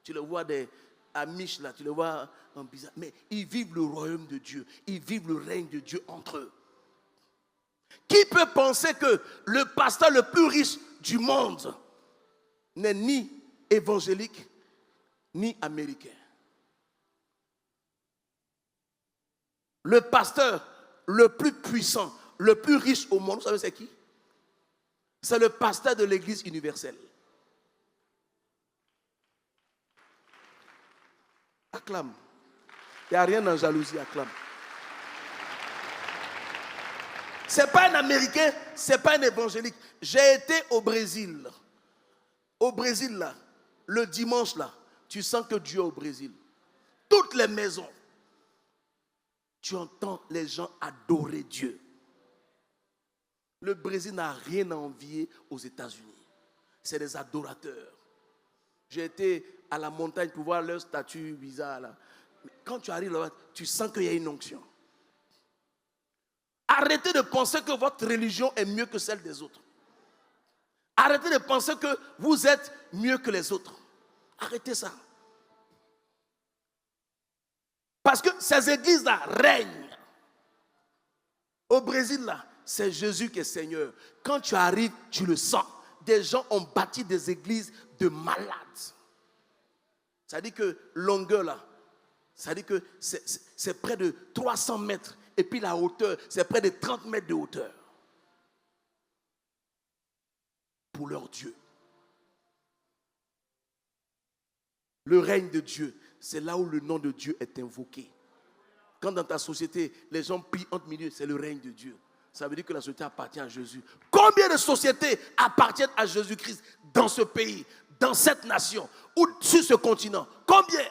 Tu les vois des Amish là, tu les vois en bizarre. Mais ils vivent le royaume de Dieu. Ils vivent le règne de Dieu entre eux. Qui peut penser que le pasteur le plus riche du monde n'est ni évangélique, ni américain? Le pasteur le plus puissant, le plus riche au monde, vous savez c'est qui? C'est le pasteur de l'église universelle. Acclame. Il n'y a rien en jalousie, acclame. Ce n'est pas un Américain, ce n'est pas un évangélique. J'ai été au Brésil. Au Brésil, là, le dimanche, là, tu sens que Dieu est au Brésil. Toutes les maisons, tu entends les gens adorer Dieu. Le Brésil n'a rien à envier aux États-Unis. C'est des adorateurs. J'ai été à la montagne pour voir leur statue bizarre là. Mais quand tu arrives là-bas, tu sens qu'il y a une onction. Arrêtez de penser que votre religion est mieux que celle des autres. Arrêtez de penser que vous êtes mieux que les autres. Arrêtez ça. Parce que ces églises-là règnent. Au Brésil, là, c'est Jésus qui est Seigneur. Quand tu arrives, tu le sens. Des gens ont bâti des églises de malades. Ça dit que longueur, là, ça dit que c'est près de 300 mètres. Et puis la hauteur, c'est près de 30 mètres de hauteur. Pour leur Dieu. Le règne de Dieu, c'est là où le nom de Dieu est invoqué. Quand dans ta société, les gens prient entre milieu, c'est le règne de Dieu. Ça veut dire que la société appartient à Jésus. Combien de sociétés appartiennent à Jésus-Christ dans ce pays, dans cette nation, ou sur ce continent? Combien?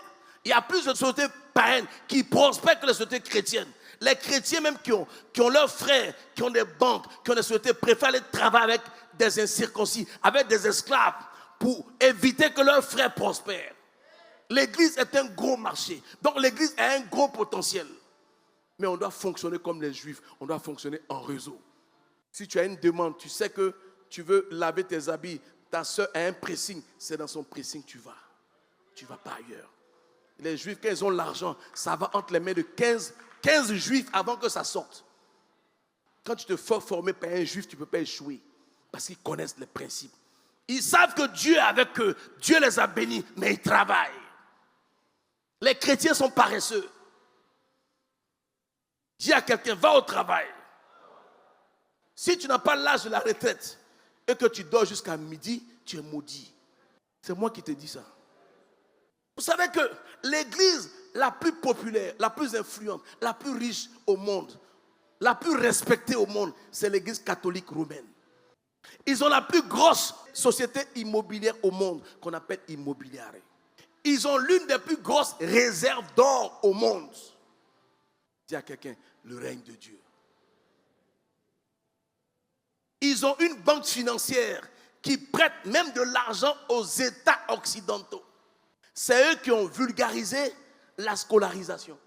Il y a plus de sociétés païennes qui prospèrent que les sociétés chrétiennes. Les chrétiens même qui ont leurs frères, qui ont des banques, qui ont des sociétés, préfèrent aller travailler avec des incirconcis, avec des esclaves, pour éviter que leurs frères prospèrent. L'église est un gros marché. Donc l'église a un gros potentiel. Mais on doit fonctionner comme les juifs. On doit fonctionner en réseau. Si tu as une demande, tu sais que tu veux laver tes habits, ta soeur a un pressing, c'est dans son pressing que tu vas. Tu ne vas pas ailleurs. Les juifs, quand ils ont l'argent, ça va entre les mains de 15 juifs avant que ça sorte. Quand tu te fais former par un juif, tu ne peux pas échouer. Parce qu'ils connaissent les principes. Ils savent que Dieu est avec eux. Dieu les a bénis, mais ils travaillent. Les chrétiens sont paresseux. Dis à quelqu'un, va au travail. Si tu n'as pas l'âge de la retraite et que tu dors jusqu'à midi, tu es maudit. C'est moi qui te dis ça. Vous savez que l'église la plus populaire, la plus influente, la plus riche au monde, la plus respectée au monde, c'est l'église catholique romaine. Ils ont la plus grosse société immobilière au monde qu'on appelle Immobiliare. Ils ont l'une des plus grosses réserves d'or au monde. Dis à quelqu'un, le règne de Dieu. Ils ont une banque financière qui prête même de l'argent aux États occidentaux. C'est eux qui ont vulgarisé la scolarisation.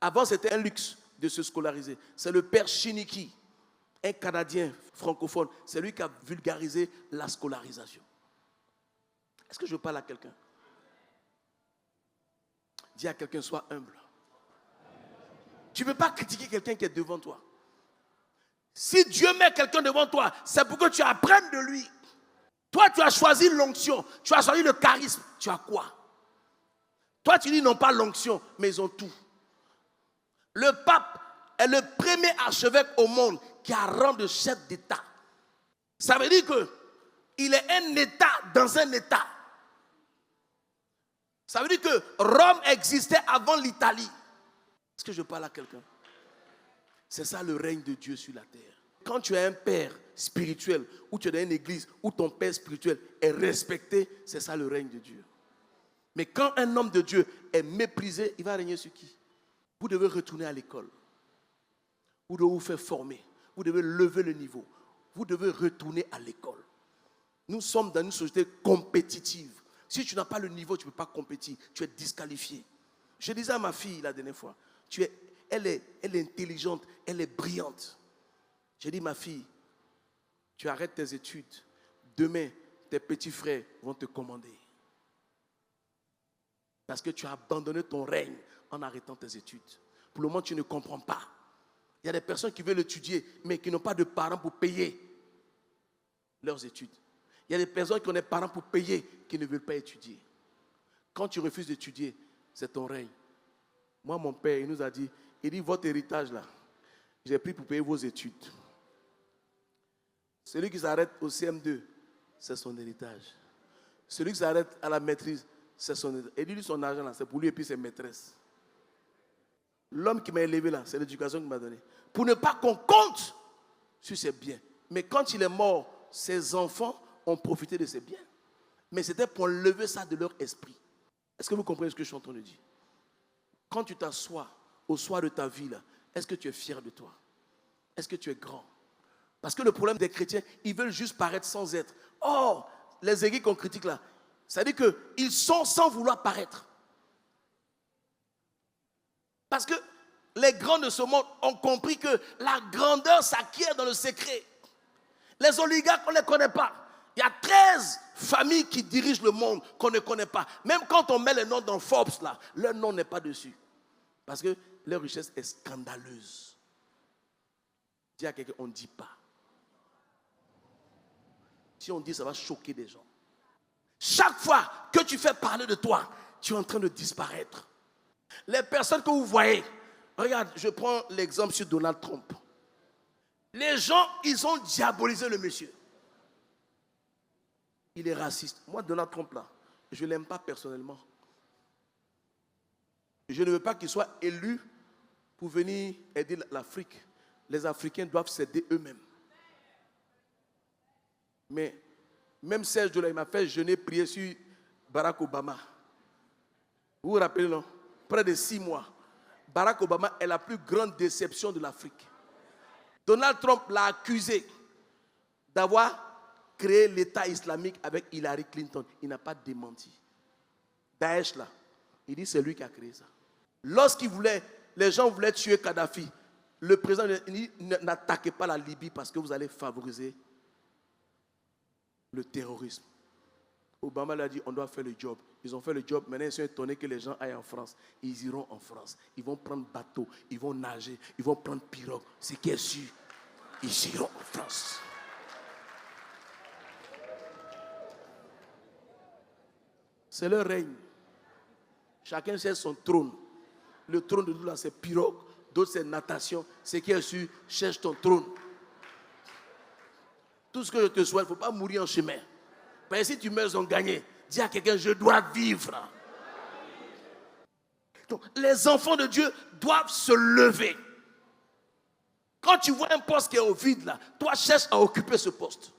Avant, c'était un luxe de se scolariser. C'est le père Chiniki, un Canadien francophone. C'est lui qui a vulgarisé la scolarisation. Est-ce que je parle à quelqu'un? Dis à quelqu'un, sois humble. Tu ne peux pas critiquer quelqu'un qui est devant toi. Si Dieu met quelqu'un devant toi, c'est pour que tu apprennes de lui. Toi, tu as choisi l'onction, tu as choisi le charisme. Tu as quoi? Toi, tu dis non pas l'onction, mais ils ont tout. Le pape est le premier archevêque au monde qui a rang de chef d'État. Ça veut dire qu'il est un État dans un État. Ça veut dire que Rome existait avant l'Italie. Est-ce que je parle à quelqu'un? C'est ça le règne de Dieu sur la terre. Quand tu as un père spirituel, ou tu es dans une église, où ton père spirituel est respecté, c'est ça le règne de Dieu. Mais quand un homme de Dieu est méprisé, il va régner sur qui? Vous devez retourner à l'école. Vous devez vous faire former. Vous devez lever le niveau. Vous devez retourner à l'école. Nous sommes dans une société compétitive. Si tu n'as pas le niveau, tu ne peux pas compétir. Tu es disqualifié. Je disais à ma fille la dernière fois, elle est intelligente, elle est brillante. J'ai dit, ma fille, tu arrêtes tes études. Demain, tes petits frères vont te commander. Parce que tu as abandonné ton règne en arrêtant tes études. Pour le moment, tu ne comprends pas. Il y a des personnes qui veulent étudier, mais qui n'ont pas de parents pour payer leurs études. Il y a des personnes qui ont des parents pour payer, qui ne veulent pas étudier. Quand tu refuses d'étudier, c'est ton règne. Moi, mon père, il nous a dit, votre héritage là, j'ai pris pour payer vos études. Celui qui s'arrête au CM2, c'est son héritage. Celui qui s'arrête à la maîtrise, c'est son héritage. Et lui, son argent là, c'est pour lui et puis ses maîtresses. L'homme qui m'a élevé là, c'est l'éducation qu'il m'a donnée. Pour ne pas qu'on compte sur ses biens. Mais quand il est mort, ses enfants ont profité de ses biens. Mais c'était pour lever ça de leur esprit. Est-ce que vous comprenez ce que je suis en train de dire? Quand tu t'assois au soir de ta vie là, est-ce que tu es fier de toi? Est-ce que tu es grand? Parce que le problème des chrétiens, ils veulent juste paraître sans être. Or, les églises qu'on critique là, ça veut dire qu'ils sont sans vouloir paraître. Parce que les grands de ce monde ont compris que la grandeur s'acquiert dans le secret. Les oligarques, on ne les connaît pas. Il y a 13 familles qui dirigent le monde qu'on ne connaît pas. Même quand on met les noms dans Forbes, là, leur nom n'est pas dessus. Parce que leur richesse est scandaleuse. Dis à quelqu'un, on ne dit pas. Si on dit, ça va choquer des gens. Chaque fois que tu fais parler de toi, tu es en train de disparaître. Les personnes que vous voyez, regarde, je prends l'exemple sur Donald Trump. Les gens, ils ont diabolisé le monsieur. Il est raciste. Moi, Donald Trump, là, je ne l'aime pas personnellement. Je ne veux pas qu'il soit élu pour venir aider l'Afrique. Les Africains doivent s'aider eux-mêmes. Mais même Serge Dola, il m'a fait jeûner, prier sur Barack Obama. Vous vous rappelez, non? Près de 6 mois. Barack Obama est la plus grande déception de l'Afrique. Donald Trump l'a accusé d'avoir créé l'État islamique avec Hillary Clinton. Il n'a pas démenti. Daesh, là, il dit c'est lui qui a créé ça. Les gens voulaient tuer Kadhafi. Le président dit n'attaquez pas la Libye parce que vous allez favoriser le terrorisme. Obama lui a dit on doit faire le job. Ils ont fait le job. Maintenant ils sont étonnés que les gens aillent en France. Ils iront en France. Ils vont prendre bateau. Ils vont nager. Ils vont prendre pirogue. Ce qui est sûr, ils iront en France. C'est leur règne. Chacun cherche son trône. Le trône de nous là c'est pirogue. D'autres c'est natation. Ce qui est sûr, cherche ton trône. Tout ce que je te souhaite, il ne faut pas mourir en chemin. Parce que si tu meurs en gagné, dis à quelqu'un, je dois vivre. Donc, les enfants de Dieu doivent se lever. Quand tu vois un poste qui est au vide là, toi cherche à occuper ce poste.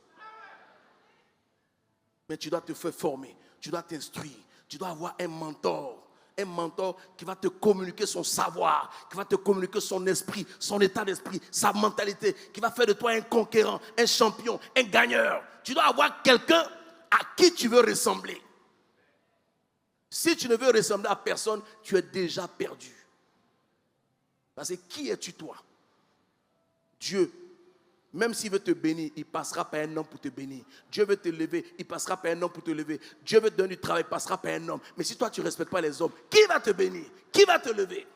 Mais tu dois te faire former, tu dois t'instruire, tu dois avoir un mentor. Un mentor qui va te communiquer son savoir, qui va te communiquer son esprit, son état d'esprit, sa mentalité, qui va faire de toi un conquérant, un champion, un gagneur. Tu dois avoir quelqu'un à qui tu veux ressembler. Si tu ne veux ressembler à personne, tu es déjà perdu. Parce que qui es-tu toi? Dieu, même s'il veut te bénir, il passera par un homme pour te bénir. Dieu veut te lever, il passera par un homme pour te lever. Dieu veut te donner du travail, il passera par un homme. Mais si toi tu ne respectes pas les hommes, qui va te bénir? Qui va te lever? Il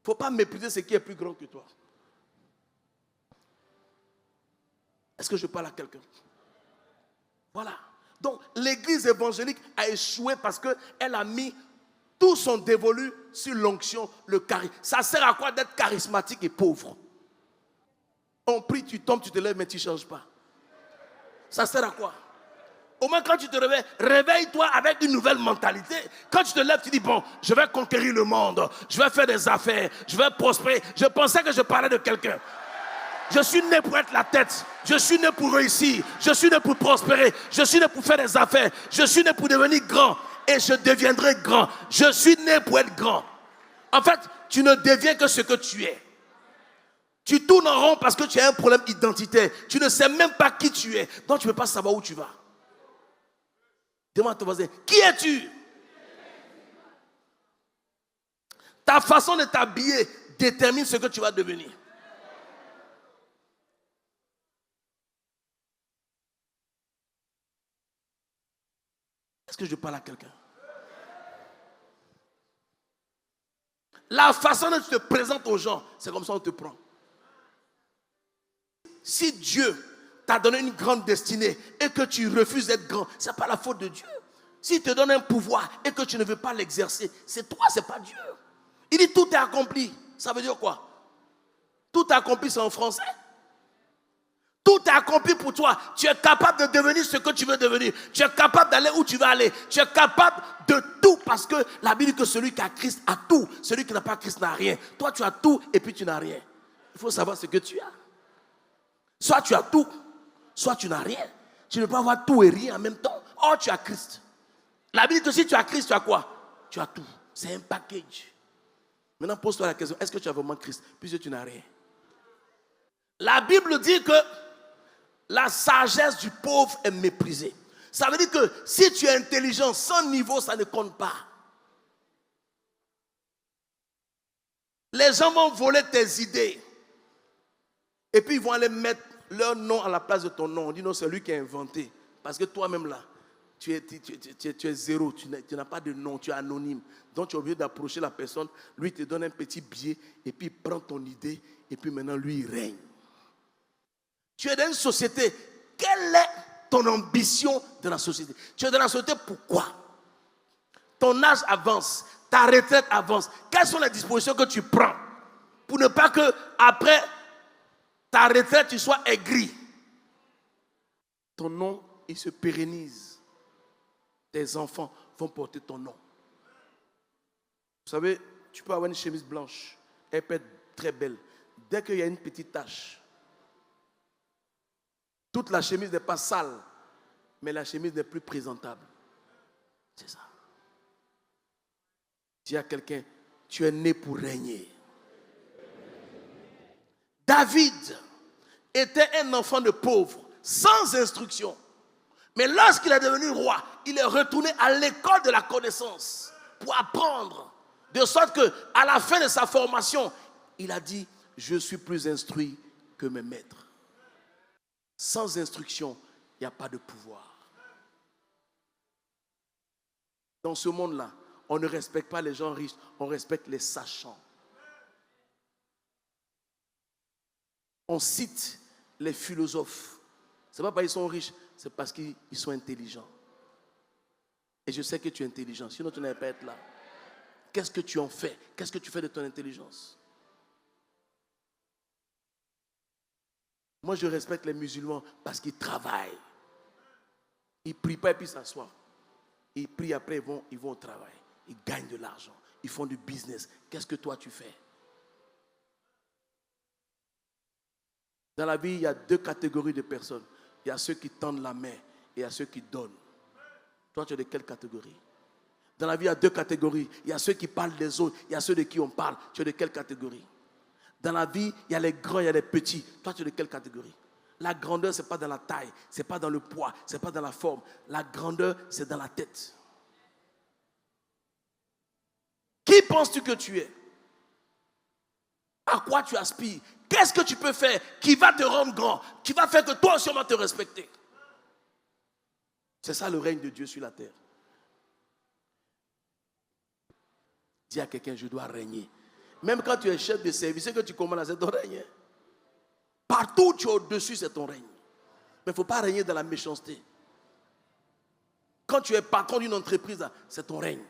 ne faut pas mépriser ce qui est plus grand que toi. Est-ce que je parle à quelqu'un? Voilà. Donc l'église évangélique a échoué parce qu'elle a mis tout son dévolu sur l'onction, le charisme. Ça sert à quoi d'être charismatique et pauvre? On prie, tu tombes, tu te lèves, mais tu ne changes pas. Ça sert à quoi? Au moins quand tu te réveilles, réveille-toi avec une nouvelle mentalité. Quand tu te lèves, tu dis, bon, je vais conquérir le monde, je vais faire des affaires, je vais prospérer. Je pensais que je parlais de quelqu'un. Je suis né pour être la tête. Je suis né pour réussir. Je suis né pour prospérer. Je suis né pour faire des affaires. Je suis né pour devenir grand. Et je deviendrai grand. Je suis né pour être grand. En fait, tu ne deviens que ce que tu es. Tu tournes en rond parce que tu as un problème identitaire. Tu ne sais même pas qui tu es. Donc tu ne peux pas savoir où tu vas. Demande à ton voisin, qui es-tu? Ta façon de t'habiller détermine ce que tu vas devenir. Est-ce que je parle à quelqu'un? La façon dont tu te présentes aux gens, c'est comme ça qu'on te prend. Si Dieu t'a donné une grande destinée et que tu refuses d'être grand, ce n'est pas la faute de Dieu. S'il te donne un pouvoir et que tu ne veux pas l'exercer, c'est toi, ce n'est pas Dieu. Il dit tout est accompli. Ça veut dire quoi? Tout est accompli, c'est en français. Tout est accompli pour toi. Tu es capable de devenir ce que tu veux devenir. Tu es capable d'aller où tu veux aller. Tu es capable de tout parce que la Bible dit que celui qui a Christ a tout. Celui qui n'a pas Christ n'a rien. Toi, tu as tout et puis tu n'as rien. Il faut savoir ce que tu as. Soit tu as tout, soit tu n'as rien. Tu ne peux pas avoir tout et rien en même temps. Oh, tu as Christ. La Bible dit que si tu as Christ, tu as quoi? Tu as tout. C'est un package. Maintenant, pose-toi la question. Est-ce que tu as vraiment Christ puisque tu n'as rien? La Bible dit que la sagesse du pauvre est méprisée. Ça veut dire que si tu es intelligent, sans niveau, ça ne compte pas. Les gens vont voler tes idées. Et puis ils vont aller mettre leur nom à la place de ton nom. On dit non, c'est lui qui a inventé. Parce que toi-même là, tu es zéro, tu n'as pas de nom, tu es anonyme. Donc tu es obligé d'approcher la personne, lui te donne un petit billet, et puis il prend ton idée, et puis maintenant lui il règne. Tu es dans une société, quelle est ton ambition de la société? Tu es dans la société pourquoi? Ton âge avance, ta retraite avance. Quelles sont les dispositions que tu prends pour ne pas que après ta retraite tu sois aigri? Ton nom, il se pérennise. Tes enfants vont porter ton nom. Vous savez, tu peux avoir une chemise blanche, elle peut être très belle. Dès qu'il y a une petite tache, toute la chemise n'est pas sale, mais la chemise n'est plus présentable. C'est ça. Dis à quelqu'un, tu es né pour régner. David était un enfant de pauvre, sans instruction. Mais lorsqu'il est devenu roi, il est retourné à l'école de la connaissance pour apprendre. De sorte qu'à la fin de sa formation, il a dit, je suis plus instruit que mes maîtres. Sans instruction, il n'y a pas de pouvoir. Dans ce monde-là, on ne respecte pas les gens riches, on respecte les sachants. On cite les philosophes. Ce n'est pas parce qu'ils sont riches, c'est parce qu'ils sont intelligents. Et je sais que tu es intelligent, sinon tu n'allais pas être là. Qu'est-ce que tu en fais? Qu'est-ce que tu fais de ton intelligence? Moi, je respecte les musulmans parce qu'ils travaillent. Ils ne prient pas et puis s'assoient. Ils prient après, ils vont au travail. Ils gagnent de l'argent. Ils font du business. Qu'est-ce que toi, tu fais? Dans la vie, il y a deux catégories de personnes. Il y a ceux qui tendent la main et il y a ceux qui donnent. Toi, tu es de quelle catégorie? Dans la vie, il y a deux catégories. Il y a ceux qui parlent des autres, il y a ceux de qui on parle. Tu es de quelle catégorie? Dans la vie, il y a les grands, il y a les petits. Toi, tu es de quelle catégorie? La grandeur, ce n'est pas dans la taille, ce n'est pas dans le poids, ce n'est pas dans la forme. La grandeur, c'est dans la tête. Qui penses-tu que tu es? À quoi tu aspires? Qu'est-ce que tu peux faire qui va te rendre grand, qui va faire que toi aussi on va te respecter? C'est ça le règne de Dieu sur la terre. Dis à quelqu'un, je dois régner. Même quand tu es chef de service, ce que tu commandes, c'est ton règne. Partout où tu es au-dessus, c'est ton règne. Mais il ne faut pas régner dans la méchanceté. Quand tu es patron d'une entreprise, c'est ton règne.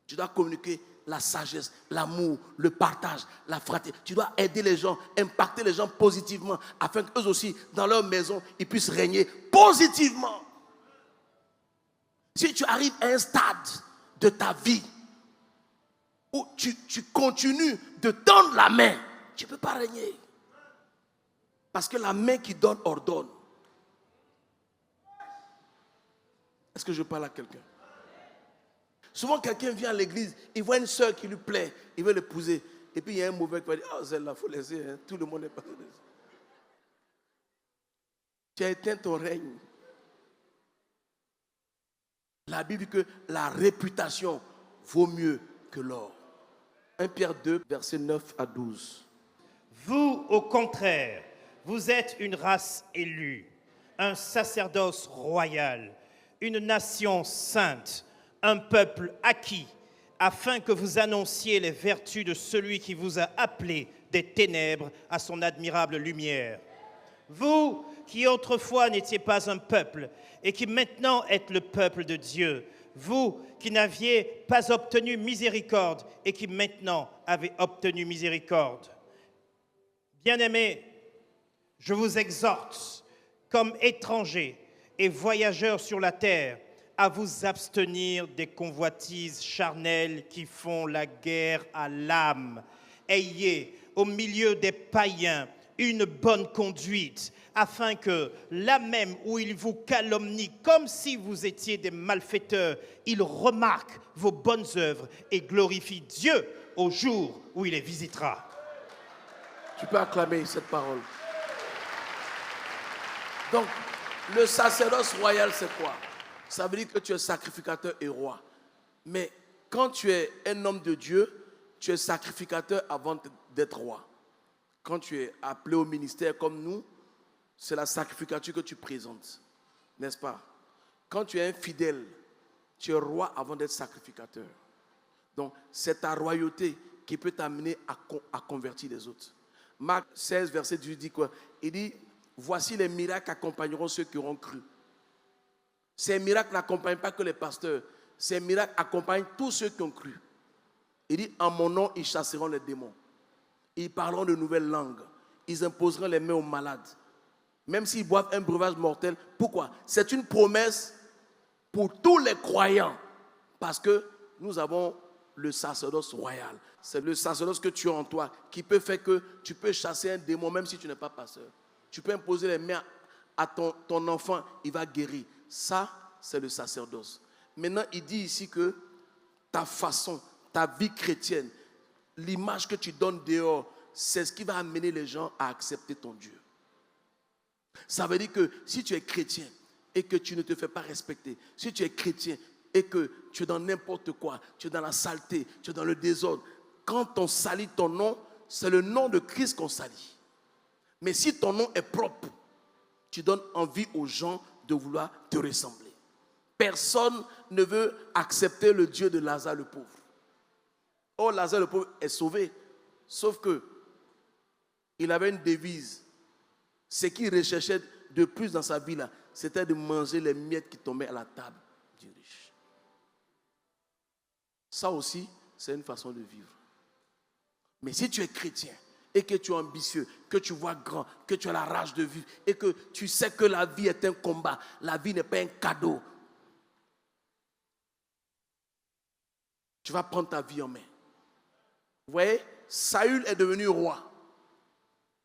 Tu dois communiquer la sagesse, l'amour, le partage, la fraternité. Tu dois aider les gens, impacter les gens positivement, afin qu'eux aussi, dans leur maison, ils puissent régner positivement. Si tu arrives à un stade de ta vie où tu continues de tendre la main, tu ne peux pas régner. Parce que la main qui donne ordonne. Est-ce que je parle à quelqu'un? Souvent, quelqu'un vient à l'église, il voit une soeur qui lui plaît, il veut l'épouser. Et puis, il y a un mauvais qui va dire, oh, celle-là, il faut laisser, hein. Tout le monde est passé. Tu as éteint ton règne. La Bible dit que la réputation vaut mieux que l'or. 1 Pierre 2, versets 9 à 12. Vous, au contraire, vous êtes une race élue, un sacerdoce royal, une nation sainte, un peuple acquis, afin que vous annonciez les vertus de celui qui vous a appelé des ténèbres à son admirable lumière. Vous qui autrefois n'étiez pas un peuple et qui maintenant êtes le peuple de Dieu, vous qui n'aviez pas obtenu miséricorde et qui maintenant avez obtenu miséricorde. Bien-aimés, je vous exhorte, comme étrangers et voyageurs sur la terre, à vous abstenir des convoitises charnelles qui font la guerre à l'âme. Ayez, au milieu des païens, une bonne conduite, afin que, là même où ils vous calomnient comme si vous étiez des malfaiteurs, ils remarquent vos bonnes œuvres et glorifient Dieu au jour où il les visitera. Tu peux acclamer cette parole. Donc, le sacerdoce royal, c'est quoi? Ça veut dire que tu es sacrificateur et roi. Mais quand tu es un homme de Dieu, tu es sacrificateur avant d'être roi. Quand tu es appelé au ministère comme nous, c'est la sacrificature que tu présentes. N'est-ce pas? Quand tu es un fidèle, tu es roi avant d'être sacrificateur. Donc, c'est ta royauté qui peut t'amener à convertir les autres. Marc 16, verset 18 dit quoi? Il dit, voici les miracles accompagneront ceux qui auront cru. Ces miracles n'accompagnent pas que les pasteurs. Ces miracles accompagnent tous ceux qui ont cru. Il dit, en mon nom, ils chasseront les démons. Ils parleront de nouvelles langues. Ils imposeront les mains aux malades. Même s'ils boivent un breuvage mortel. Pourquoi? C'est une promesse pour tous les croyants. Parce que nous avons le sacerdoce royal. C'est le sacerdoce que tu as en toi qui peut faire que tu peux chasser un démon même si tu n'es pas pasteur. Tu peux imposer les mains à ton enfant, il va guérir. Ça, c'est le sacerdoce. Maintenant, il dit ici que ta façon, ta vie chrétienne, l'image que tu donnes dehors, c'est ce qui va amener les gens à accepter ton Dieu. Ça veut dire que si tu es chrétien et que tu ne te fais pas respecter, si tu es chrétien et que tu es dans n'importe quoi, tu es dans la saleté, tu es dans le désordre, quand on salit ton nom, c'est le nom de Christ qu'on salit. Mais si ton nom est propre, tu donnes envie aux gens de vouloir te ressembler. Personne ne veut accepter le Dieu de Lazare le pauvre. Oh, Lazare le pauvre est sauvé, sauf que il avait une devise. Ce qu'il recherchait de plus dans sa vie là, c'était de manger les miettes qui tombaient à la table du riche. Ça aussi, c'est une façon de vivre. Mais si tu es chrétien et que tu es ambitieux, que tu vois grand, que tu as la rage de vivre et que tu sais que la vie est un combat, la vie n'est pas un cadeau, tu vas prendre ta vie en main. Vous voyez, Saül est devenu roi.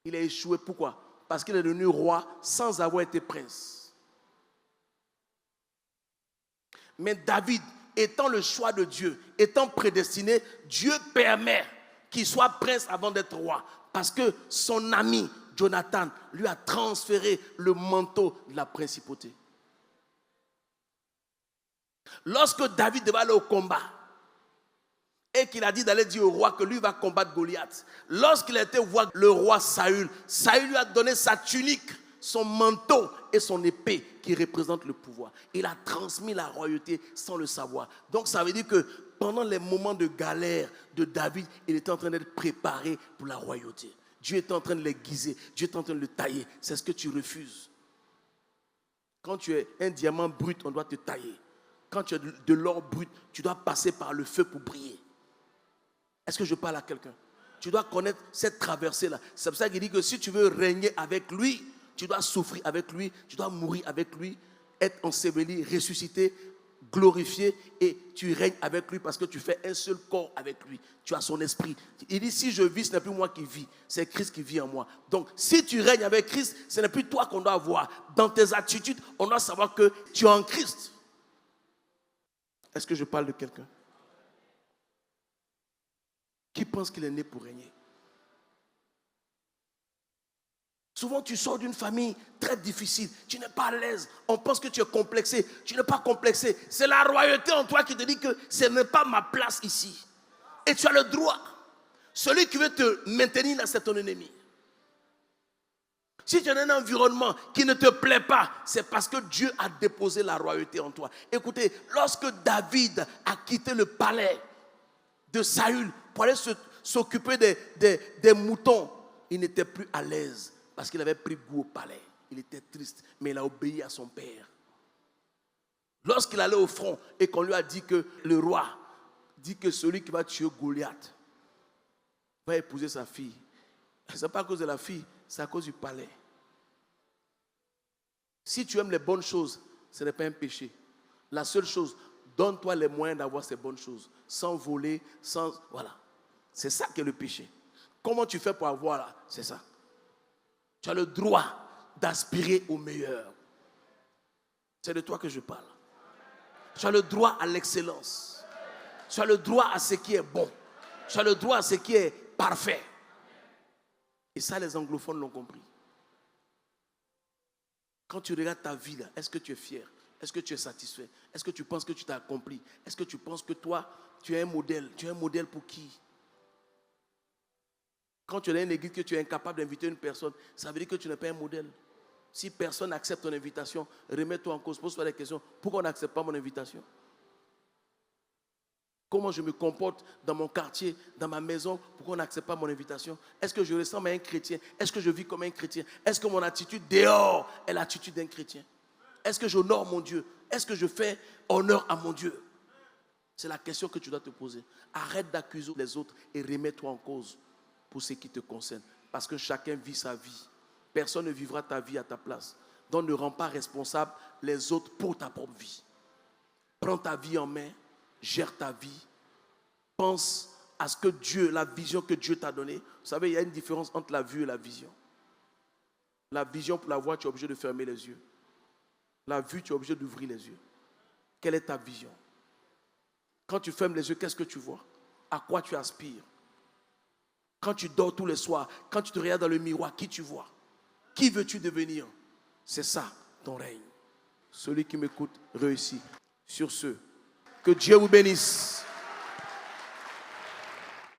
Il a échoué. Pourquoi? Parce qu'il est devenu roi sans avoir été prince. Mais David, étant le choix de Dieu, étant prédestiné, Dieu permet qu'il soit prince avant d'être roi. Parce que son ami, Jonathan, lui a transféré le manteau de la principauté. Lorsque David devait aller au combat, et qu'il a dit d'aller dire au roi que lui va combattre Goliath. Lorsqu'il a été voir le roi Saül, Saül lui a donné sa tunique, son manteau et son épée qui représentent le pouvoir. Il a transmis la royauté sans le savoir. Donc ça veut dire que pendant les moments de galère de David, il était en train d'être préparé pour la royauté. Dieu était en train de l'aiguiser, Dieu était en train de le tailler. C'est ce que tu refuses. Quand tu es un diamant brut, on doit te tailler. Quand tu as de l'or brut, tu dois passer par le feu pour briller. Est-ce que je parle à quelqu'un? Tu dois connaître cette traversée-là. C'est pour ça qu'il dit que si tu veux régner avec lui, tu dois souffrir avec lui, tu dois mourir avec lui, être enseveli, ressuscité, glorifié, et tu règnes avec lui parce que tu fais un seul corps avec lui. Tu as son esprit. Il dit, si je vis, ce n'est plus moi qui vis, c'est Christ qui vit en moi. Donc, si tu règnes avec Christ, ce n'est plus toi qu'on doit voir. Dans tes attitudes, on doit savoir que tu es en Christ. Est-ce que je parle de quelqu'un? Qui pense qu'il est né pour régner? Souvent, tu sors d'une famille très difficile. Tu n'es pas à l'aise. On pense que tu es complexé. Tu n'es pas complexé. C'est la royauté en toi qui te dit que ce n'est pas ma place ici. Et tu as le droit. Celui qui veut te maintenir là, c'est ton ennemi. Si tu es dans un environnement qui ne te plaît pas, c'est parce que Dieu a déposé la royauté en toi. Écoutez, lorsque David a quitté le palais de Saül pour aller s'occuper des moutons, il n'était plus à l'aise parce qu'il avait pris goût au palais. Il était triste, mais il a obéi à son père. Lorsqu'il allait au front et qu'on lui a dit que le roi dit que celui qui va tuer Goliath va épouser sa fille, ce n'est pas à cause de la fille, c'est à cause du palais. Si tu aimes les bonnes choses, ce n'est pas un péché. La seule chose, donne-toi les moyens d'avoir ces bonnes choses, sans voler, sans... Voilà. C'est ça qui est le péché. Comment tu fais pour avoir là? C'est ça. Tu as le droit d'aspirer au meilleur. C'est de toi que je parle. Tu as le droit à l'excellence. Tu as le droit à ce qui est bon. Tu as le droit à ce qui est parfait. Et ça, les anglophones l'ont compris. Quand tu regardes ta vie là, est-ce que tu es fier? Est-ce que tu es satisfait? Est-ce que tu penses que tu t'as accompli? Est-ce que tu penses que toi, tu es un modèle? Tu es un modèle pour qui? Quand tu es dans une église que tu es incapable d'inviter une personne, ça veut dire que tu n'es pas un modèle. Si personne n'accepte ton invitation, remets-toi en cause, pose-toi des questions. Pourquoi on n'accepte pas mon invitation? Comment je me comporte dans mon quartier, dans ma maison, pourquoi on n'accepte pas mon invitation? Est-ce que je ressemble à un chrétien? Est-ce que je vis comme un chrétien? Est-ce que mon attitude dehors est l'attitude d'un chrétien? Est-ce que j'honore mon Dieu? Est-ce que je fais honneur à mon Dieu? C'est la question que tu dois te poser. Arrête d'accuser les autres et remets-toi en cause pour ce qui te concerne. Parce que chacun vit sa vie. Personne ne vivra ta vie à ta place. Donc ne rends pas responsable les autres pour ta propre vie. Prends ta vie en main, gère ta vie. Pense à ce que Dieu, la vision que Dieu t'a donnée. Vous savez, il y a une différence entre la vue et la vision. La vision, pour la voir, tu es obligé de fermer les yeux. La vue, tu es obligé d'ouvrir les yeux. Quelle est ta vision? Quand tu fermes les yeux, qu'est-ce que tu vois? À quoi tu aspires? Quand tu dors tous les soirs, quand tu te regardes dans le miroir, qui tu vois? Qui veux-tu devenir? C'est ça, ton règne. Celui qui m'écoute réussit. Sur ce, que Dieu vous bénisse.